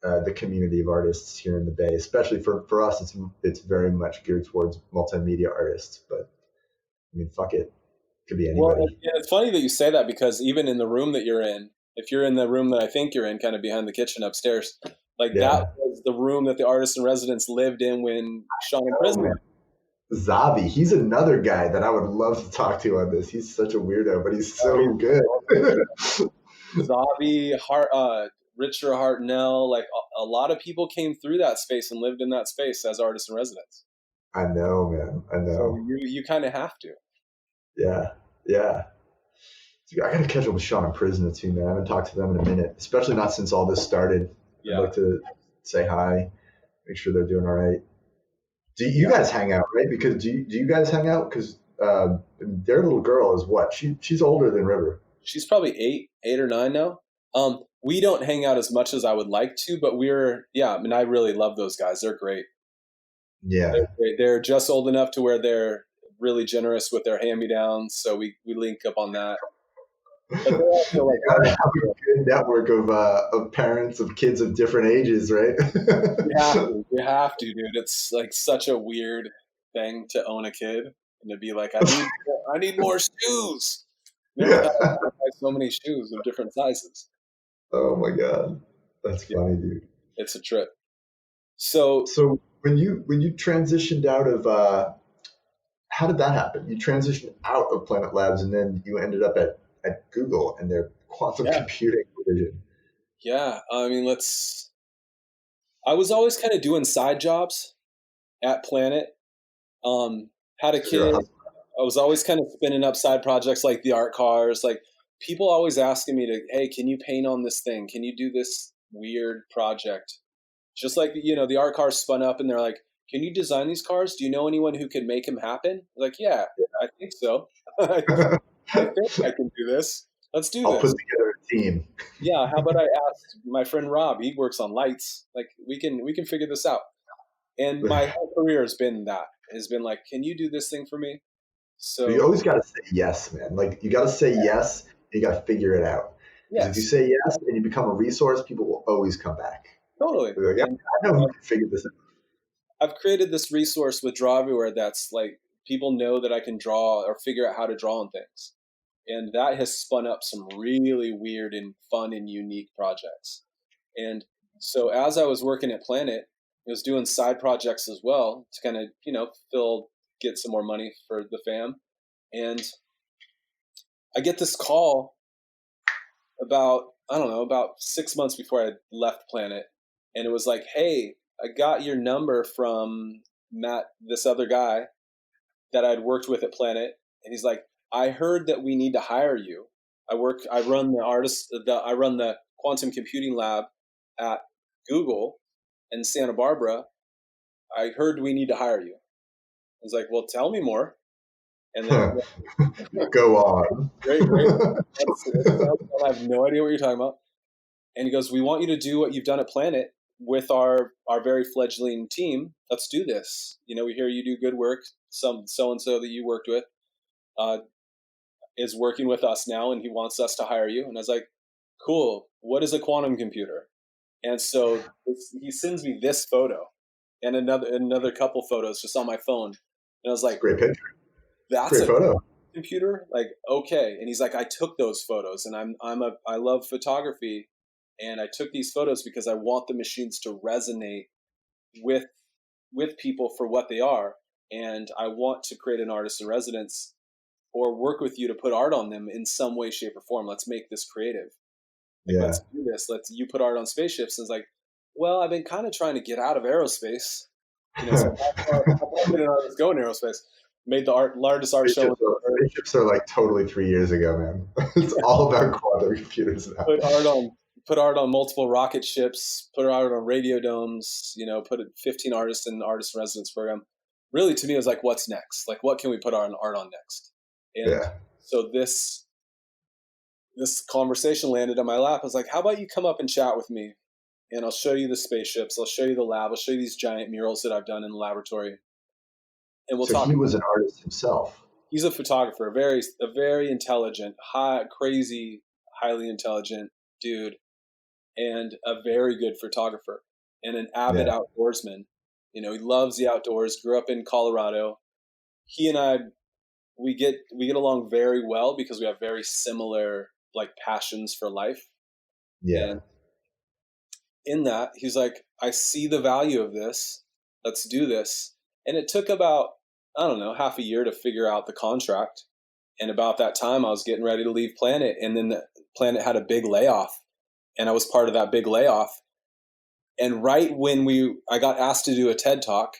the community of artists here in the Bay, especially for us. It's very much geared towards multimedia artists. But I mean, fuck it, could be anybody. Well, yeah, it's funny that you say that, because even in the room that you're in, if you're in the room that I think you're in, kind of behind the kitchen upstairs, like that was the room that the artists in residence lived in when Sean in prison. Man. Zavi, he's another guy that I would love to talk to on this. He's such a weirdo, but he's so good. Zavi, Richard Hartnell, like a lot of people came through that space and lived in that space as artists in residence. I know, man. I know. So you kind of have to. Yeah. Dude, I got to catch up with Sean in prison too, man. I haven't talked to them in a minute, especially not since all this started. Yeah. I'd like to say hi, make sure they're doing all right. Do you guys hang out, right? Because do you guys hang out? Because their little girl is what? She's older than River. She's probably 8 or 9 now. We don't hang out as much as I would like to, but I mean, I really love those guys. They're great. Yeah. They're just old enough to where they're really generous with their hand-me-downs, so we link up on that. But they also like, you gotta have a good network of parents of kids of different ages, right? You have to, dude. It's like such a weird thing to own a kid and to be like, I need more shoes. I buy so many shoes of different sizes. Oh my god, that's funny, dude. It's a trip. So when you transitioned out of how did that happen? You transitioned out of Planet Labs and then you ended up at Google and their quantum computing division. Yeah, I mean, I was always kind of doing side jobs at Planet. Had a kid. I was always kind of spinning up side projects like the art cars. Like people always asking me hey, can you paint on this thing? Can you do this weird project? Just like, the art cars spun up and they're like, can you design these cars? Do you know anyone who can make them happen? Like, yeah, I think so. I think I can do this. Let's do this. I'll put together a team. Yeah, how about I ask my friend Rob? He works on lights. Like we can figure this out. And my whole career has been like, can you do this thing for me? So you always got to say yes, man. Like you got to say yes. And you got to figure it out. Because if you say yes and you become a resource, people will always come back. Totally. Like, I know who can figure this out. I've created this resource with Draw Everywhere that's like people know that I can draw or figure out how to draw on things. And that has spun up some really weird and fun and unique projects. And so as I was working at Planet, I was doing side projects as well to kind of, get some more money for the fam. And I get this call about 6 months before I left Planet. And it was like, hey, I got your number from Matt, this other guy that I'd worked with at Planet. And he's like, I heard that we need to hire you. I run the quantum computing lab at Google in Santa Barbara. I heard we need to hire you. I was like, well, tell me more. And then go on. Great. I have no idea what you're talking about. And he goes, we want you to do what you've done at Planet with our very fledgling team. Let's do this. We hear you do good work. Some so-and-so that you worked with is working with us now, and he wants us to hire you. And I was like, cool. What is a quantum computer? And so he sends me this photo and another couple photos just on my phone. And I was like, great picture. That's great photo. Computer? Like, okay. And he's like, I took those photos, and I love photography, and I took these photos because I want the machines to resonate with people for what they are, and I want to create an artist in residence or work with you to put art on them in some way, shape, or form. Let's make this creative. Let's do this. You put art on spaceships. And it's like, well, I've been kind of trying to get out of aerospace. So I've been an artist going aerospace. Made the largest art show. Spaceships are like totally 3 years ago, man. It's all about quantum computers now. Put art on multiple rocket ships. Put art on radio domes. Put 15 artists in the artist in residence program. Really, to me, it was like, what's next? Like, what can we put art on next? And so this conversation landed on my lap. I was like, how about you come up and chat with me, and I'll show you the spaceships. I'll show you the lab. I'll show you these giant murals that I've done in the laboratory. and we'll So talk. he was an artist himself. He's a photographer, a very intelligent, crazy, highly intelligent dude, and a very good photographer, and an avid outdoorsman. You know, he loves the outdoors. Grew up in Colorado. He and I, we get along very well because we have very similar like passions for life. Yeah. And in that, he's like, I see the value of this. Let's do this. And it took about, I don't know, half a year to figure out the contract. And about that time, I was getting ready to leave Planet. And then the Planet had a big layoff. And I was part of that big layoff. And right when I got asked to do a TED Talk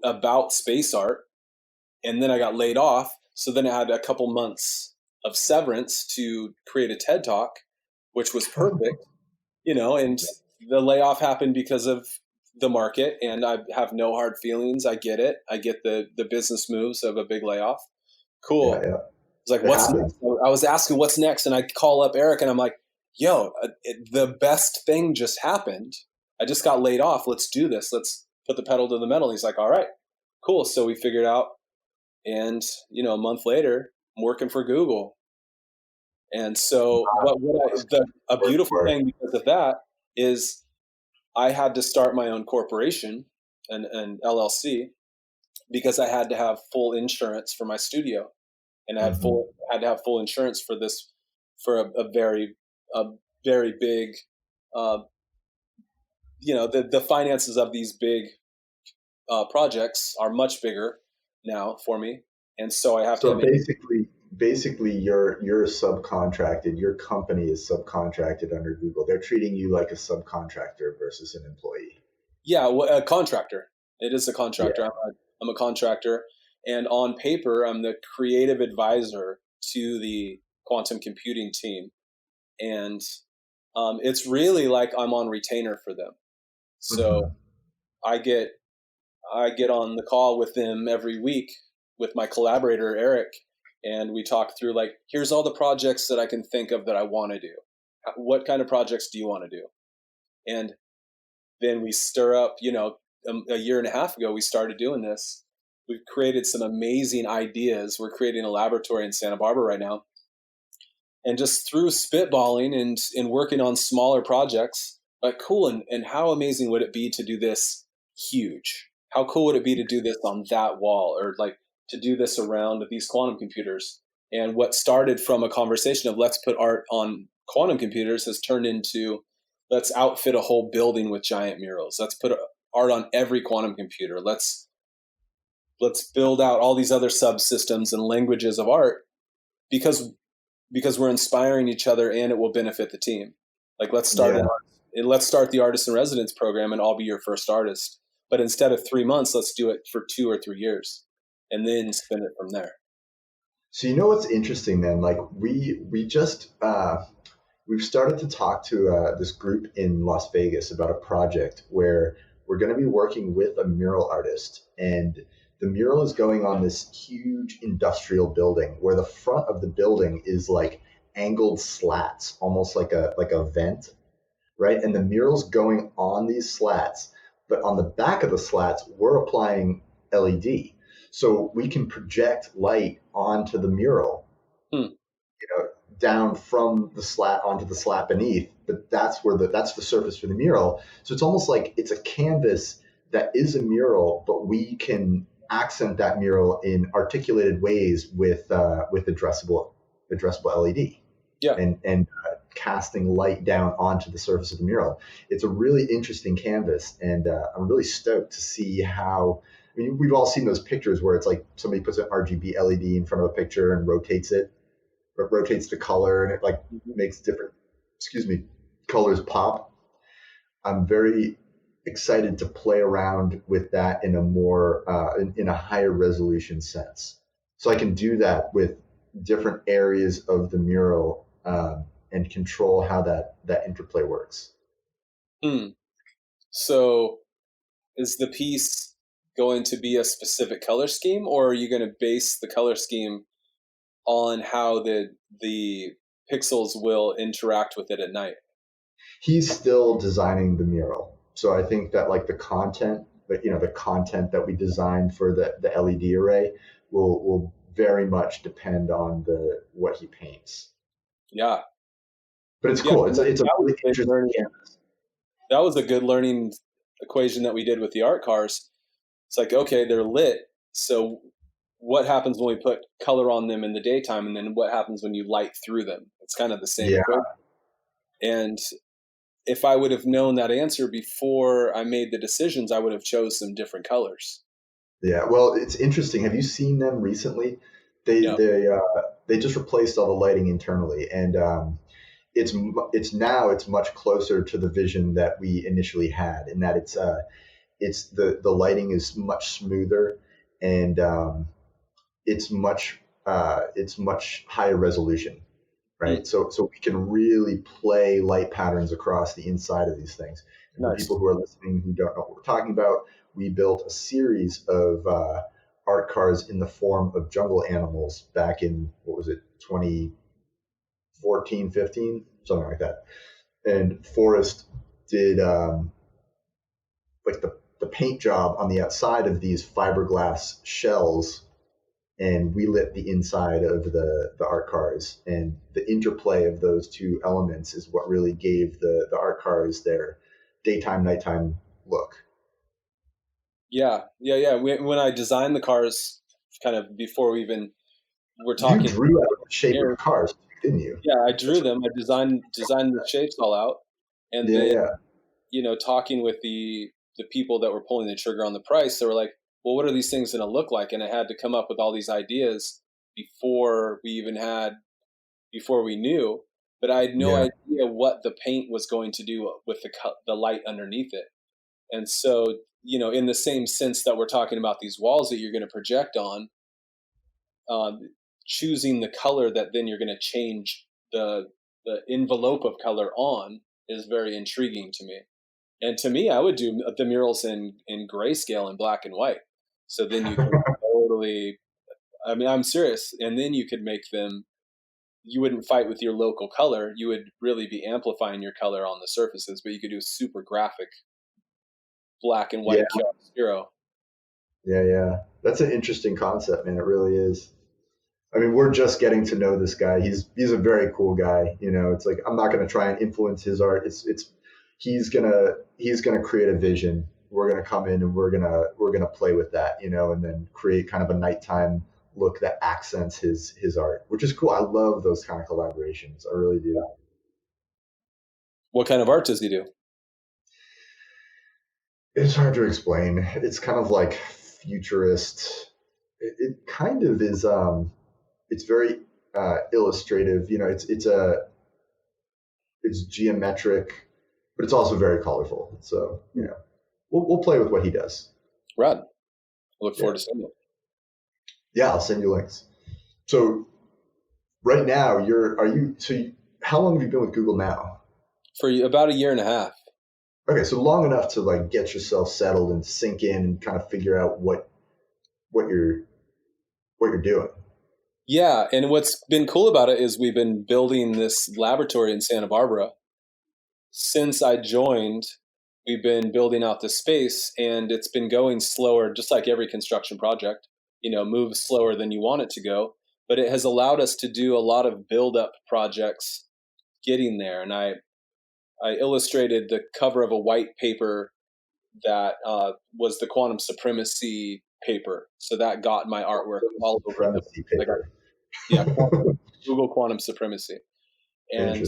about space art, and then I got laid off. So then I had a couple months of severance to create a TED Talk, which was perfect, you know, and the layoff happened because of the market, and I have no hard feelings. I get it. I get the business moves of a big layoff. Cool. Yeah. It's like, what's next? I was asking what's next, and I call up Eric, and I'm like, yo, the best thing just happened. I just got laid off. Let's do this. Let's put the pedal to the metal. He's like, all right, cool. So we figured out, and, you know, a month later, I'm working for Google. And so a beautiful thing because of that is I had to start my own corporation, an LLC, because I had to have full insurance for my studio, and I had to have full insurance for this, for a very big, you know, the finances of these big projects are much bigger now for me, and so I have to. Basically, you're subcontracted. Your company is subcontracted under Google. They're treating you like a subcontractor versus an employee. Yeah, a contractor. It is a contractor. Yeah. I'm a contractor, and on paper, I'm the creative advisor to the quantum computing team, and it's really like I'm on retainer for them. So I get on the call with them every week with my collaborator Eric. And we talk through, like, here's all the projects that I can think of that I want to do. What kind of projects do you want to do? And then we stir up, you know, a year and a half ago, we started doing this. We've created some amazing ideas. We're creating a laboratory in Santa Barbara right now. And just through spitballing and working on smaller projects, like, cool. And how amazing would it be to do this huge? How cool would it be to do this on that wall, or like, to do this around these quantum computers? And what started from a conversation of let's put art on quantum computers has turned into let's outfit a whole building with giant murals. Let's put art on every quantum computer. Let's build out all these other subsystems and languages of art because we're inspiring each other, and it will benefit the team. Like, let's start the artist in residence program, and I'll be your first artist. But instead of 3 months, let's do it for 2 or 3 years. And then spin it from there. So, you know what's interesting, man? Like, we just we've started to talk to this group in Las Vegas about a project where we're going to be working with a mural artist, and the mural is going on this huge industrial building where the front of the building is like angled slats, almost like a vent, right? And the mural's going on these slats, but on the back of the slats, we're applying LED. So we can project light onto the mural, you know, down from the slat onto the slat beneath. But that's the surface for the mural. So it's almost like it's a canvas that is a mural, but we can accent that mural in articulated ways with addressable LED. Yeah. And casting light down onto the surface of the mural. It's a really interesting canvas, and I'm really stoked to see how. I mean, we've all seen those pictures where it's like somebody puts an RGB LED in front of a picture and rotates the color, and it like makes different, colors pop. I'm very excited to play around with that in a more, in a higher resolution sense. So I can do that with different areas of the mural and control how that interplay works. So is the piece going to be a specific color scheme, or are you going to base the color scheme on how the pixels will interact with it at night? He's still designing the mural. So I think that like the content the content that we design for the LED array will very much depend on what he paints. Yeah. But it's cool. It's a really interesting canvas. That was a good learning equation that we did with the art cars. It's like, okay, they're lit. So what happens when we put color on them in the daytime, and then what happens when you light through them? It's kind of the same equation. And if I would have known that answer before I made the decisions, I would have chose some different colors. Yeah, well, it's interesting. Have you seen them recently? They just replaced all the lighting internally, and it's much closer to the vision that we initially had, in that it's the lighting is much smoother, and it's much higher resolution, right? Mm-hmm. So we can really play light patterns across the inside of these things. And for people who are listening who don't know what we're talking about, we built a series of art cars in the form of jungle animals back in, 2014, 15, something like that. And Forrest did like the paint job on the outside of these fiberglass shells, and we lit the inside of the art cars. And the interplay of those two elements is what really gave the art cars their daytime, nighttime look. Yeah. When I designed the cars, kind of before we even were talking, you drew out the shape of the cars, didn't you? Yeah, I drew them. I designed the shapes all out, and then talking with the people that were pulling the trigger on the price, they were like, "Well, what are these things going to look like?" And I had to come up with all these ideas before we knew. But I had no idea what the paint was going to do with the light underneath it. And so, in the same sense that we're talking about these walls that you're going to project on, choosing the color that then you're going to change the envelope of color on is very intriguing to me. And to me, I would do the murals in grayscale and black and white. So then you can totally, I mean, I'm serious. And then you could make them, you wouldn't fight with your local color. You would really be amplifying your color on the surfaces, but you could do super graphic black and white chiaroscuro. Yeah. That's an interesting concept, man. It really is. I mean, we're just getting to know this guy. He's a very cool guy. It's like, I'm not going to try and influence his art. He's gonna create a vision. We're gonna come in and we're gonna play with that, and then create kind of a nighttime look that accents his art, which is cool. I love those kind of collaborations. I really do. What kind of art does he do? It's hard to explain. It's kind of like futurist. It kind of is. It's very illustrative. It's geometric, but it's also very colorful. So, we'll play with what he does. Rad. I look forward to seeing it. Yeah, I'll send you links. So right now how long have you been with Google now? For about a year and a half. Okay. So long enough to like get yourself settled and sink in and kind of figure out what you're doing. Yeah. And what's been cool about it is we've been building this laboratory in Santa Barbara. Since I joined, we've been building out the space, and it's been going slower, just like every construction project, moves slower than you want it to go. But it has allowed us to do a lot of build-up projects getting there. And I illustrated the cover of a white paper that was the quantum supremacy paper. So that got my artwork all over the paper. Google quantum supremacy. And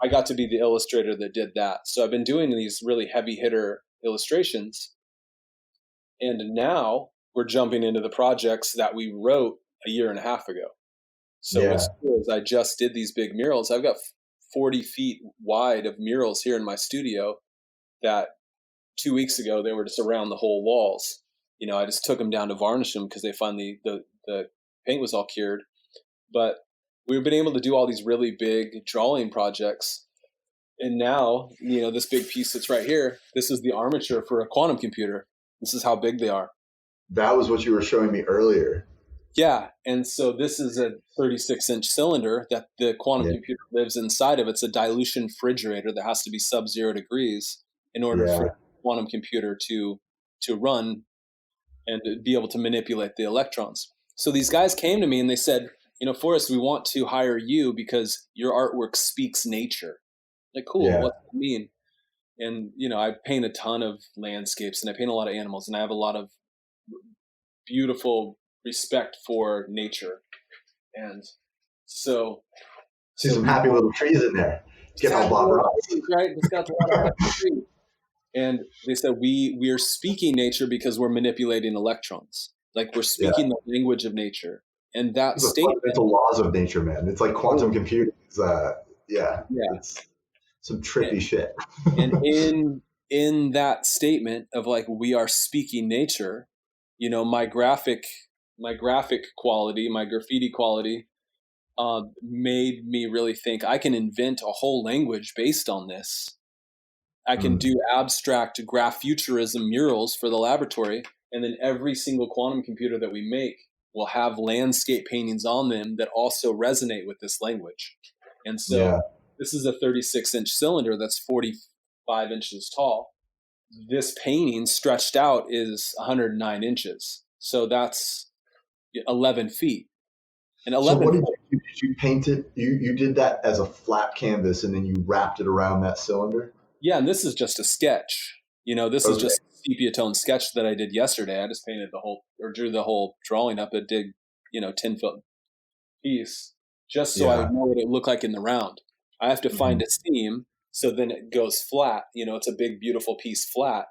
I got to be the illustrator that did that. So I've been doing these really heavy hitter illustrations. And now we're jumping into the projects that we wrote a year and a half ago. So what's cool is I just did these big murals. I've got 40 feet wide of murals here in my studio that 2 weeks ago, they were just around the whole walls. I just took them down to varnish them because they finally, the paint was all cured. But we've been able to do all these really big drawing projects. And now, this big piece that's right here, this is the armature for a quantum computer. This is how big they are. That was what you were showing me earlier. Yeah. And so this is a 36-inch cylinder that the quantum computer lives inside of. It's a dilution refrigerator that has to be sub-0 degrees in order for a quantum computer to to run and to be able to manipulate the electrons. So these guys came to me and they said, Forrest, we want to hire you because your artwork speaks nature. Like, cool. Yeah. What does that mean? And, I paint a ton of landscapes and I paint a lot of animals and I have a lot of beautiful respect for nature. And so see some happy little trees in there. Get all bobber up. Right? It's got a lot of happy trees. And they said, we are speaking nature because we're manipulating electrons. Like we're speaking the language of nature. And that statement. It's the laws of nature, man. It's like quantum computing. It's, it's some trippy shit. And in that statement of like, we are speaking nature, my graphic quality, my graffiti quality, made me really think I can invent a whole language based on this. I can do abstract graph futurism murals for the laboratory, and then every single quantum computer that we make will have landscape paintings on them that also resonate with this language. And so this is a 36-inch cylinder that's 45 inches tall. This painting stretched out is 109 inches. So that's 11 feet. And 11 so what did you paint it? You did that as a flat canvas and then you wrapped it around that cylinder? Yeah, and this is just a sketch. This is just a sepia tone sketch that I did yesterday. I just painted drew the whole drawing up a 10-foot piece just so I know what it looked like in the round. I have to find a seam, so then it goes flat. It's a big, beautiful piece flat.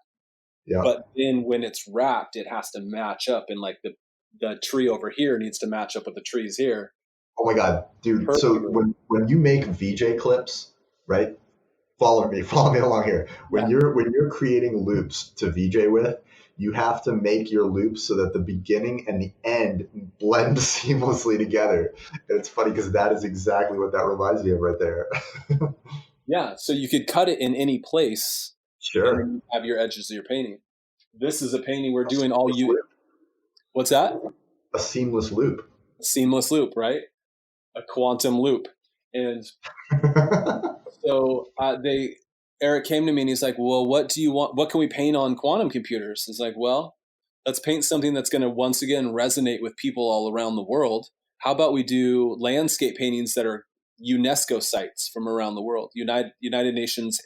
Yeah. But then when it's wrapped, it has to match up, and like the tree over here needs to match up with the trees here. Oh my God, dude. Perfect. So when you make VJ clips, right? Follow me along here. When you're creating loops to VJ with, you have to make your loops so that the beginning and the end blend seamlessly together. And it's funny because that is exactly what that reminds me of right there. Yeah, so you could cut it in any place. Sure. And have your edges of your painting. This is a painting we're doing all you. Loop. What's that? A seamless loop. A seamless loop, right? A quantum loop. And so Eric came to me and he's like, well, what do you want? What can we paint on quantum computers? It's like, well, let's paint something that's going to once again resonate with people all around the world. How about we do landscape paintings that are UNESCO sites from around the world, United Nations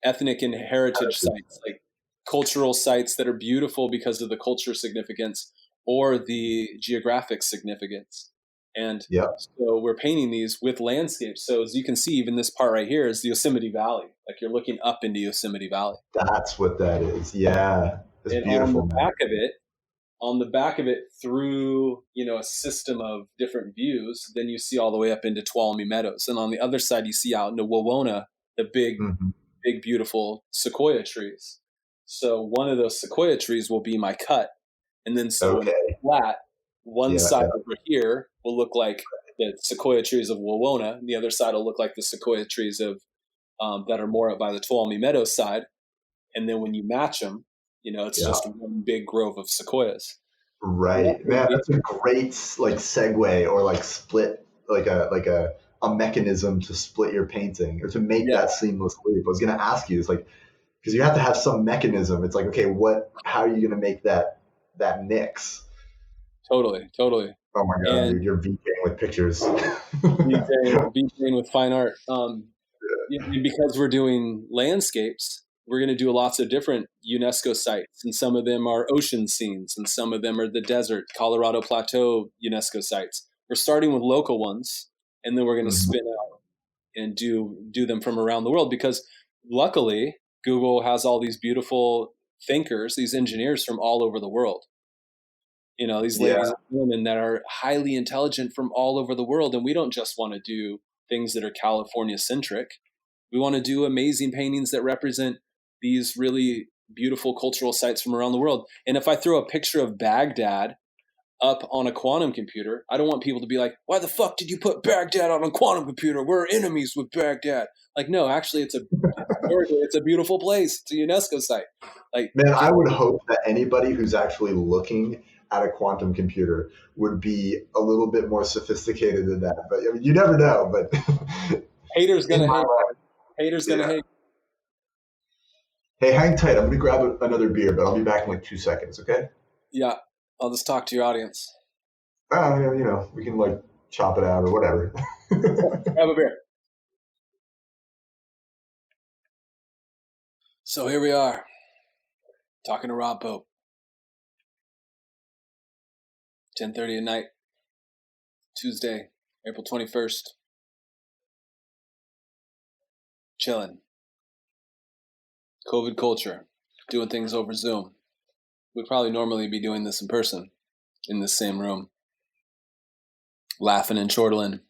ethnic and heritage sites, like cultural sites that are beautiful because of the culture significance or the geographic significance. And so we're painting these with landscapes. So as you can see, even this part right here is the Yosemite Valley. Like you're looking up into Yosemite Valley. That's what that is. Yeah. It's beautiful. On the back of it through, a system of different views, then you see all the way up into Tuolumne Meadows. And on the other side, you see out into Wawona, the big, beautiful sequoia trees. So one of those sequoia trees will be my cut. And then when it's flat, one side over here will look like the sequoia trees of Wawona, and the other side will look like the sequoia trees of that are more up by the Tuolumne Meadows side. And then when you match them, it's just one big grove of sequoias. Right, man. That's a great segue or split a mechanism to split your painting or to make that seamless loop. I was going to ask you, it's because you have to have some mechanism. It's like, okay, how are you going to make that mix? Totally. Oh my God, dude, you're VJing with pictures. VJing with fine art. Because we're doing landscapes, we're going to do lots of different UNESCO sites, and some of them are ocean scenes, and some of them are the desert, Colorado Plateau UNESCO sites. We're starting with local ones, and then we're going to spin out and do them from around the world, because luckily Google has all these beautiful thinkers, these engineers from all over the world. These ladies and women that are highly intelligent from all over the world, and we don't just want to do things that are California centric. We want to do amazing paintings that represent these really beautiful cultural sites from around the world. And if I throw a picture of Baghdad up on a quantum computer, I don't want people to be like, why the fuck did you put Baghdad on a quantum computer? We're enemies with Baghdad. Like, no, actually it's a beautiful place. It's a UNESCO site. Man, I would hope that anybody who's actually looking at a quantum computer would be a little bit more sophisticated than that. But you never know, but haters gonna hate. Hey, hang tight. I'm gonna grab another beer, but I'll be back in like 2 seconds. Okay? Yeah, I'll just talk to your audience. We can like chop it out or whatever. Have a beer. So here we are, talking to Rob Pope. 10:30 at night, Tuesday, April 21st. Chilling. COVID culture, doing things over Zoom. We'd probably normally be doing this in person, in this same room, laughing and chortling,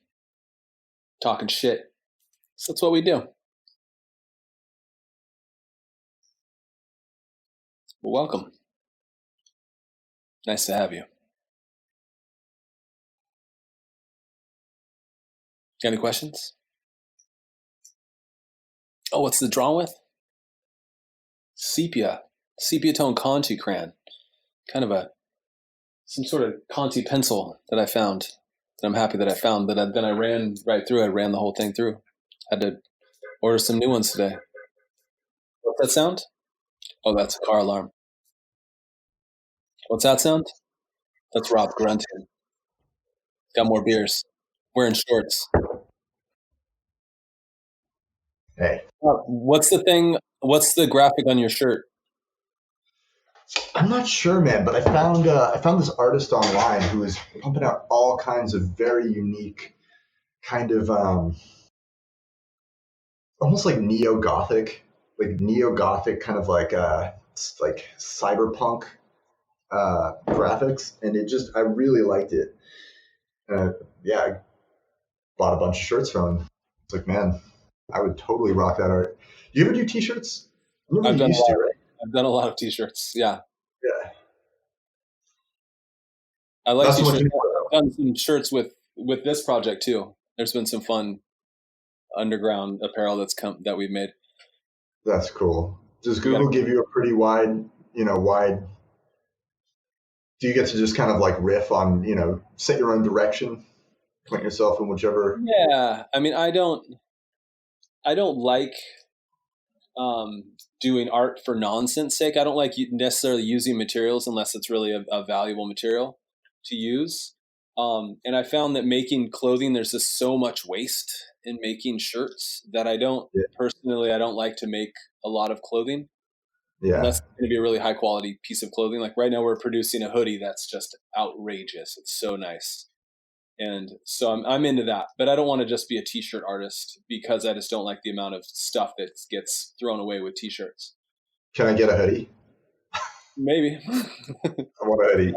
talking shit. So that's what we do. Well, welcome. Nice to have you. Got any questions? Oh, what's the drawing with? Sepia tone Conti crayon. Kind of some sort of Conti pencil that I found. That I'm happy that I found. Then I ran right through. I ran the whole thing through. Had to order some new ones today. What's that sound? Oh, that's a car alarm. What's that sound? That's Rob grunting. Got more beers. Wearing shorts. Hey, What's the thing? What's the graphic on your shirt? I'm not sure, man, but I found this artist online who is pumping out all kinds of very unique, kind of almost like neo gothic, kind of like cyberpunk graphics, and I really liked it. Yeah, I bought a bunch of shirts from him. It's like, man, I would totally rock that art. Do you ever do T-shirts? I remember I've you done a used to, lot. right? I've done a lot of t-shirts. Yeah, Yeah, I like not so much t-shirts. anymore I've done some shirts with this project too. There's been some fun underground apparel that we've made. though. That's cool. Does We got Google give you a pretty wide? Do you get to just kind of like riff on, set your own direction, point yourself in whichever? yeah. I mean, I don't like doing art for nonsense sake. I don't like necessarily using materials unless it's really a valuable material to use. And I found that making clothing, there's just so much waste in making shirts that I don't Yeah. personally, I don't like to make a lot of clothing unless Yeah. it's going to be a really high quality piece of clothing. Like right now, we're producing a hoodie that's just outrageous. It's so nice. And so I'm into that, but I don't want to just be a t-shirt artist because I just don't like the amount of stuff that gets thrown away with t-shirts. Can I get a hoodie? Maybe. I want a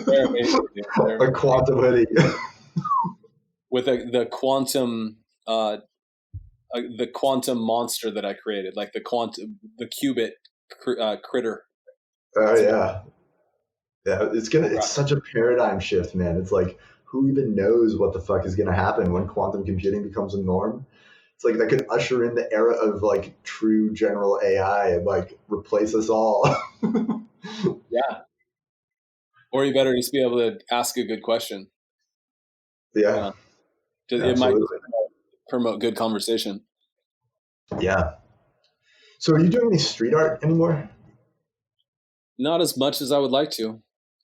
They're hoodie. amazing, dude. They're A quantum hoodie. with the quantum monster that I created, like the qubit critter. Oh yeah. Yeah, it's such a paradigm shift, man. It's like, who even knows what the fuck is gonna happen when quantum computing becomes a norm? It's like that could usher in the era of like true general AI and like replace us all. Yeah. Or you better just be able to ask a good question. Yeah, It might absolutely. promote good conversation. Yeah. So are you doing any street art anymore? Not as much as I would like to.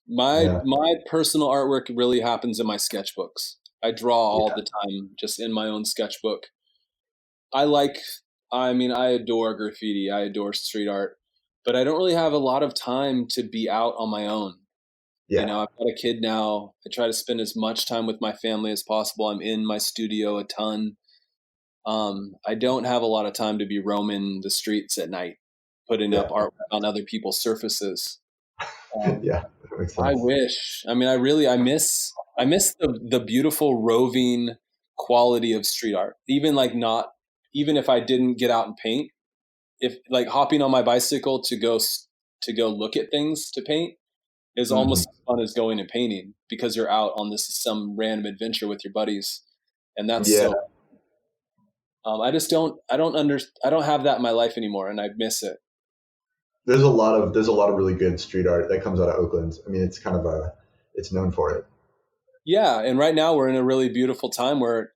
My Yeah. my personal artwork really happens in my sketchbooks. I draw all Yeah. the time, just in my own sketchbook. I like, I mean, I adore graffiti. I adore street art, but I don't really have a lot of time to be out on my own. Yeah. I've got a kid now. I try to spend as much time with my family as possible. I'm in my studio a ton. I don't have a lot of time to be roaming the streets at night, putting up Yeah. art on other people's surfaces. Um, Yeah. That makes I sense. wish. I mean, I miss the beautiful roving quality of street art. Even if I didn't get out and paint, if like hopping on my bicycle to go look at things to paint is Hmm. almost as fun as going and painting because you're out on this some random adventure with your buddies, and that's Yeah. so. I don't have that in my life anymore, and I miss it. There's a lot of really good street art that comes out of Oakland. I mean, it's known for it. Yeah, and right now we're in a really beautiful time where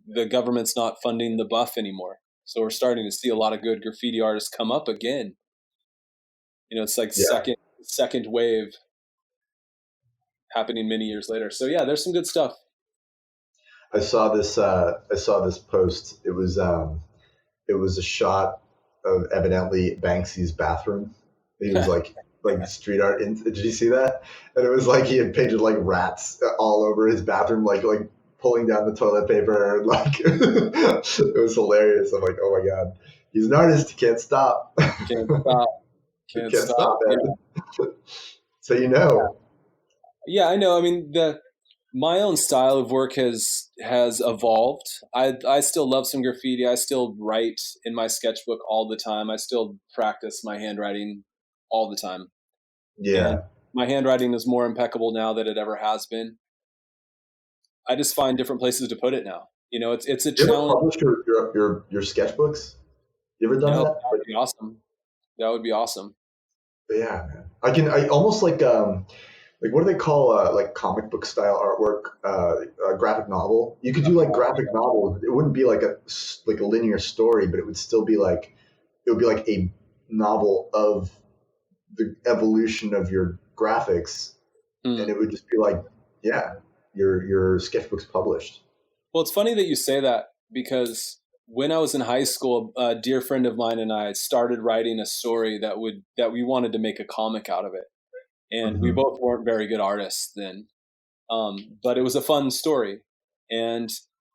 the government's not funding the buff anymore. So we're starting to see a lot of good graffiti artists come up again. It's like Yeah. second wave happening many years later. So yeah, there's some good stuff. I saw this. I saw this post. It was a shot of evidently Banksy's bathroom. He was like street art. Did you see that? And it was like he had painted like rats all over his bathroom, like pulling down the toilet paper. Like it was hilarious. I'm like, oh my god, he's an artist. He can't stop. Can't stop. Can't stop, man. Yeah. So Yeah, I know. I mean, my own style of work has evolved. I still love some graffiti. I still write in my sketchbook all the time. I still practice my handwriting all the time. Yeah. And my handwriting is more impeccable now than it ever has been. I just find different places to put it now. It's a challenge. You ever publish your sketchbooks? You ever done that? That would be awesome. That would be awesome. Yeah, man. I almost like what do they call like comic book style artwork, a graphic novel? You could do like graphic novel. It wouldn't be like a linear story, but it would still be like a novel of the evolution of your graphics, and it would just be like, yeah, your sketchbook's published. Well, it's funny that you say that, because when I was in high school, a dear friend of mine and I started writing a story that we wanted to make a comic out of it. And we both weren't very good artists then. But it was a fun story. And,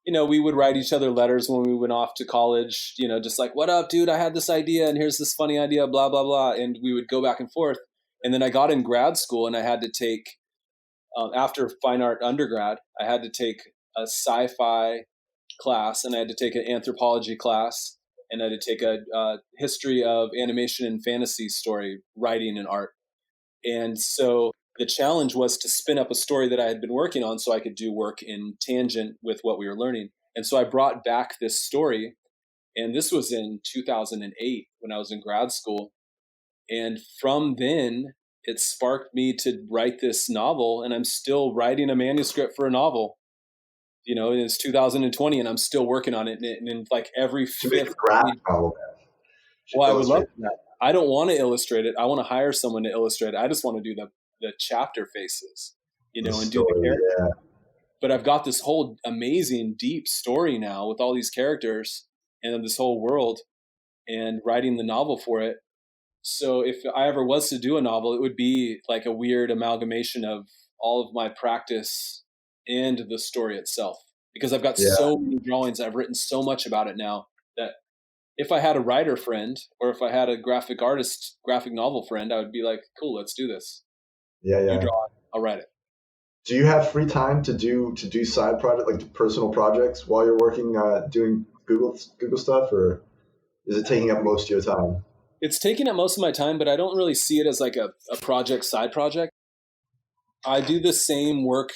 we would write each other letters when we went off to college, just like, what up, dude? I had this idea and here's this funny idea, blah, blah, blah. And we would go back and forth. And then I got in grad school and I had to take, after fine art undergrad, I had to take a sci-fi class, and I had to take an anthropology class, and I had to take a history of animation and fantasy story writing and art. And so the challenge was to spin up a story that I had been working on so I could do work in tangent with what we were learning. And so I brought back this story, and this was in 2008 when I was in grad school. And from then, it sparked me to write this novel, and I'm still writing a manuscript for a novel. And it's 2020, and I'm still working on it. And in like every fifth graphic novel. Well, I would love that. I don't want to illustrate it. I want to hire someone to illustrate it. I just want to do the chapter faces, and do the character. Yeah. But I've got this whole amazing deep story now with all these characters and this whole world, and writing the novel for it. So if I ever was to do a novel, it would be like a weird amalgamation of all of my practice and the story itself, because I've got so many drawings. I've written so much about it now that if I had a writer friend, or if I had a graphic novel friend, I would be like, cool, let's do this. Yeah. You draw it, I'll write it. Do you have free time to do side projects, like personal projects, while you're working, doing Google stuff, or is it taking up most of your time? It's taking up most of my time, but I don't really see it as like a side project. I do the same work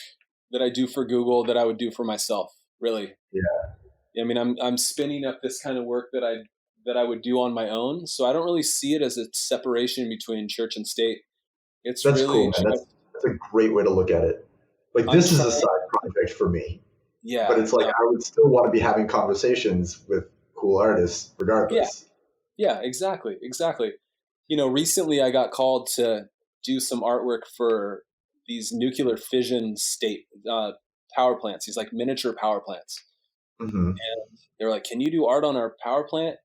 that I do for Google that I would do for myself, really. Yeah. I mean, I'm spinning up this kind of work that I would do on my own. So I don't really see it as a separation between church and state. That's really cool, man. That's a great way to look at it. Like, this is a side project for me. Yeah. But it's like, I would still want to be having conversations with cool artists regardless. Yeah, exactly. Recently I got called to do some artwork for these nuclear fission state power plants, these like miniature power plants. Mm-hmm. And they're like, can you do art on our power plant?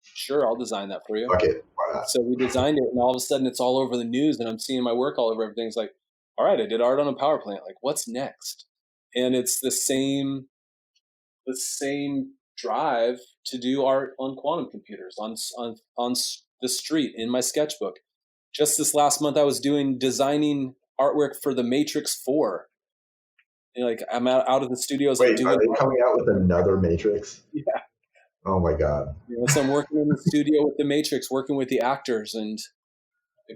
Sure, I'll design that for you. Okay, why not? So we designed it, and all of a sudden it's all over the news, and I'm seeing my work all over everything. It's like, all right, I did art on a power plant. Like, what's next? And it's the same drive to do art on quantum computers, on the street, in my sketchbook. Just this last month, I was designing artwork for The Matrix 4. Like, I'm out of the studios. Wait, are they coming out with another Matrix? Yeah. Oh my God. So I'm working in the studio with The Matrix, working with the actors and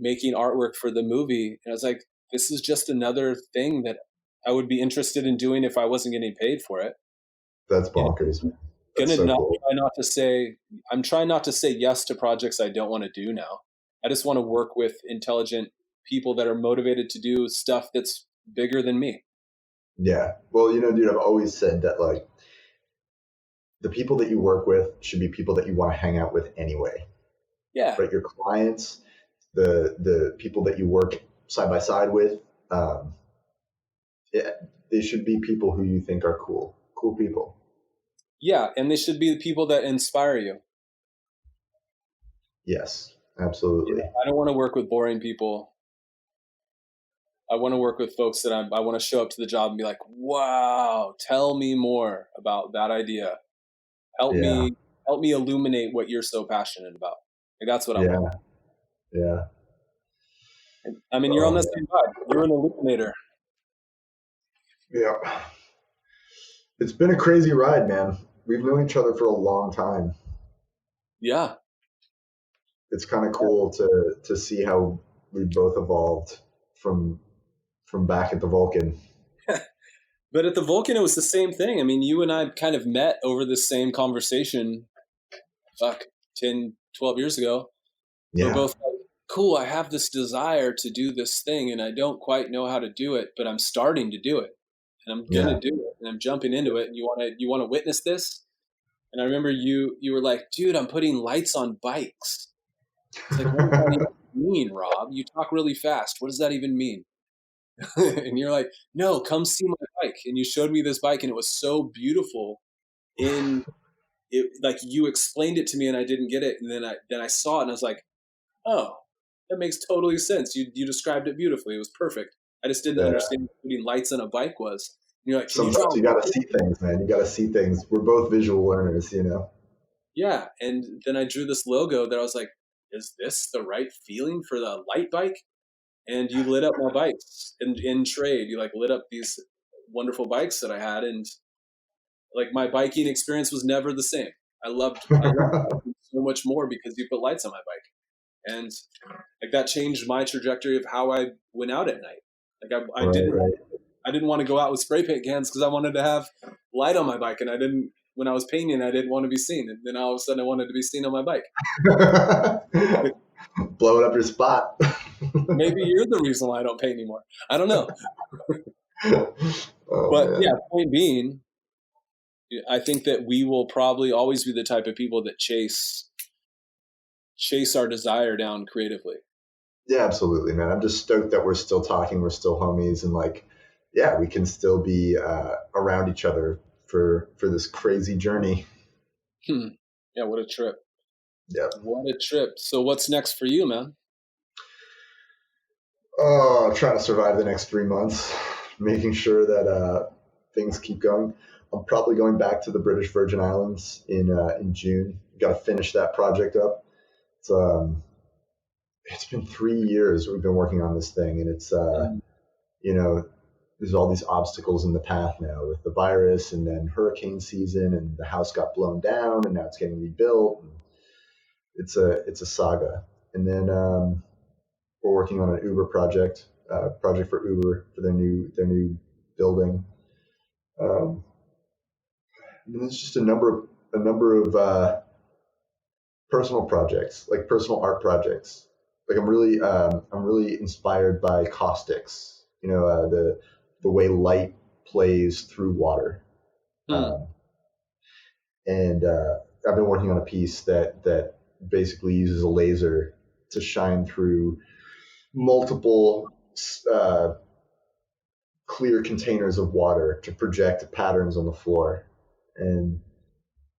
making artwork for the movie. And I was like, this is just another thing that I would be interested in doing if I wasn't getting paid for it. That's bonkers. I'm trying not to say yes to projects I don't want to do now. I just want to work with intelligent people that are motivated to do stuff that's bigger than me. Yeah. Well, dude, I've always said that, like, the people that you work with should be people that you want to hang out with anyway. Yeah. Right? Your clients, the people that you work side by side with. They should be people who you think are cool people. Yeah, and they should be the people that inspire you. Yes, absolutely. Yeah, I don't want to work with boring people. I want to work with folks that I want to show up to the job and be like, wow, tell me more about that idea. Help me illuminate what you're so passionate about. Like, that's what I want. Yeah. I mean, you're on the same vibe. You're an illuminator. Yeah. It's been a crazy ride, man. We've known each other for a long time. Yeah. It's kind of cool to see how we both evolved from back at the Vulcan. But at the Vulcan, it was the same thing. I mean, you and I kind of met over this same conversation, 10, 12 years ago. Yeah. We're both like, cool, I have this desire to do this thing, and I don't quite know how to do it, but I'm starting to do it. And I'm going to do it, and I'm jumping into it. And you want to witness this? And I remember you were like, dude, I'm putting lights on bikes. It's like, what does that even mean, Rob? You talk really fast. What does that even mean? And you're like, no, come see my bike. And you showed me this bike, and it was so beautiful. Like you explained it to me, and I didn't get it. And then I saw it, and I was like, oh, that makes totally sense. You described it beautifully. It was perfect. I just didn't understand what putting lights on a bike was. And you're like, sometimes you got to see things, man. You got to see things. We're both visual learners, you know? Yeah. And then I drew this logo that I was like, is this the right feeling for the light bike? And you lit up my bikes in trade. You like lit up these wonderful bikes that I had. And like my biking experience was never the same. I loved it so much more because you put lights on my bike. And like that changed my trajectory of how I went out at night. Like I didn't want to go out with spray paint cans because I wanted to have light on my bike, and when I was painting, I didn't want to be seen. And then all of a sudden I wanted to be seen on my bike. Blowing up your spot. Maybe you're the reason why I don't paint anymore. I don't know. But man. Yeah, point being, I think that we will probably always be the type of people that chase our desire down creatively. Yeah, absolutely, man. I'm just stoked that we're still talking. We're still homies, and like, yeah, we can still be around each other for this crazy journey. Yeah, what a trip. Yeah. What a trip. So what's next for you, man? Oh, trying to survive the next 3 months, making sure that things keep going. I'm probably going back to the British Virgin Islands in June. Got to finish that project up. It's been 3 years we've been working on this thing, and it's there's all these obstacles in the path now with the virus, and then hurricane season, and the house got blown down, and now it's getting rebuilt. It's a saga. And then we're working on an Uber project for Uber for their new building. And there's just a number of personal projects, like personal art projects. Like I'm really inspired by caustics. The way light plays through water. And I've been working on a piece that basically uses a laser to shine through multiple clear containers of water to project patterns on the floor. And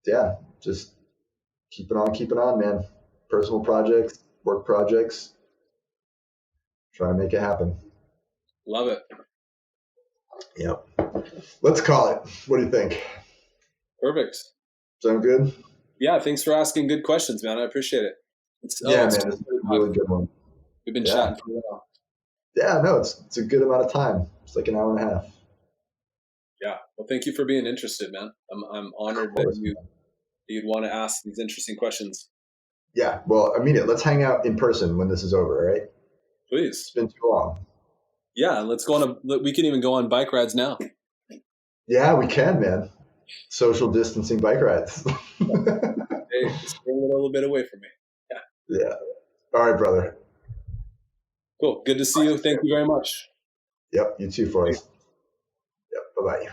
yeah, just keeping on, man. Personal projects, work projects, trying to make it happen. Love it. Yep. Let's call it. What do you think? Perfect. Sound good? Yeah, thanks for asking good questions, man. I appreciate it. It's a really good one. We've been chatting for a while. Yeah, no, it's a good amount of time. It's like an hour and a half. Yeah. Well, thank you for being interested, man. I'm honored that you'd want to ask these interesting questions. Yeah. Well, I mean it. Let's hang out in person when this is over, all right? Please. It's been too long. Yeah, let's go we can even go on bike rides now. Yeah, we can, man. Social distancing bike rides. Hey, just bring it a little bit away from me. Yeah. All right, brother. Cool. Good to see you. Thank you very much. Yep. You too, Forrest. Yep. Bye-bye.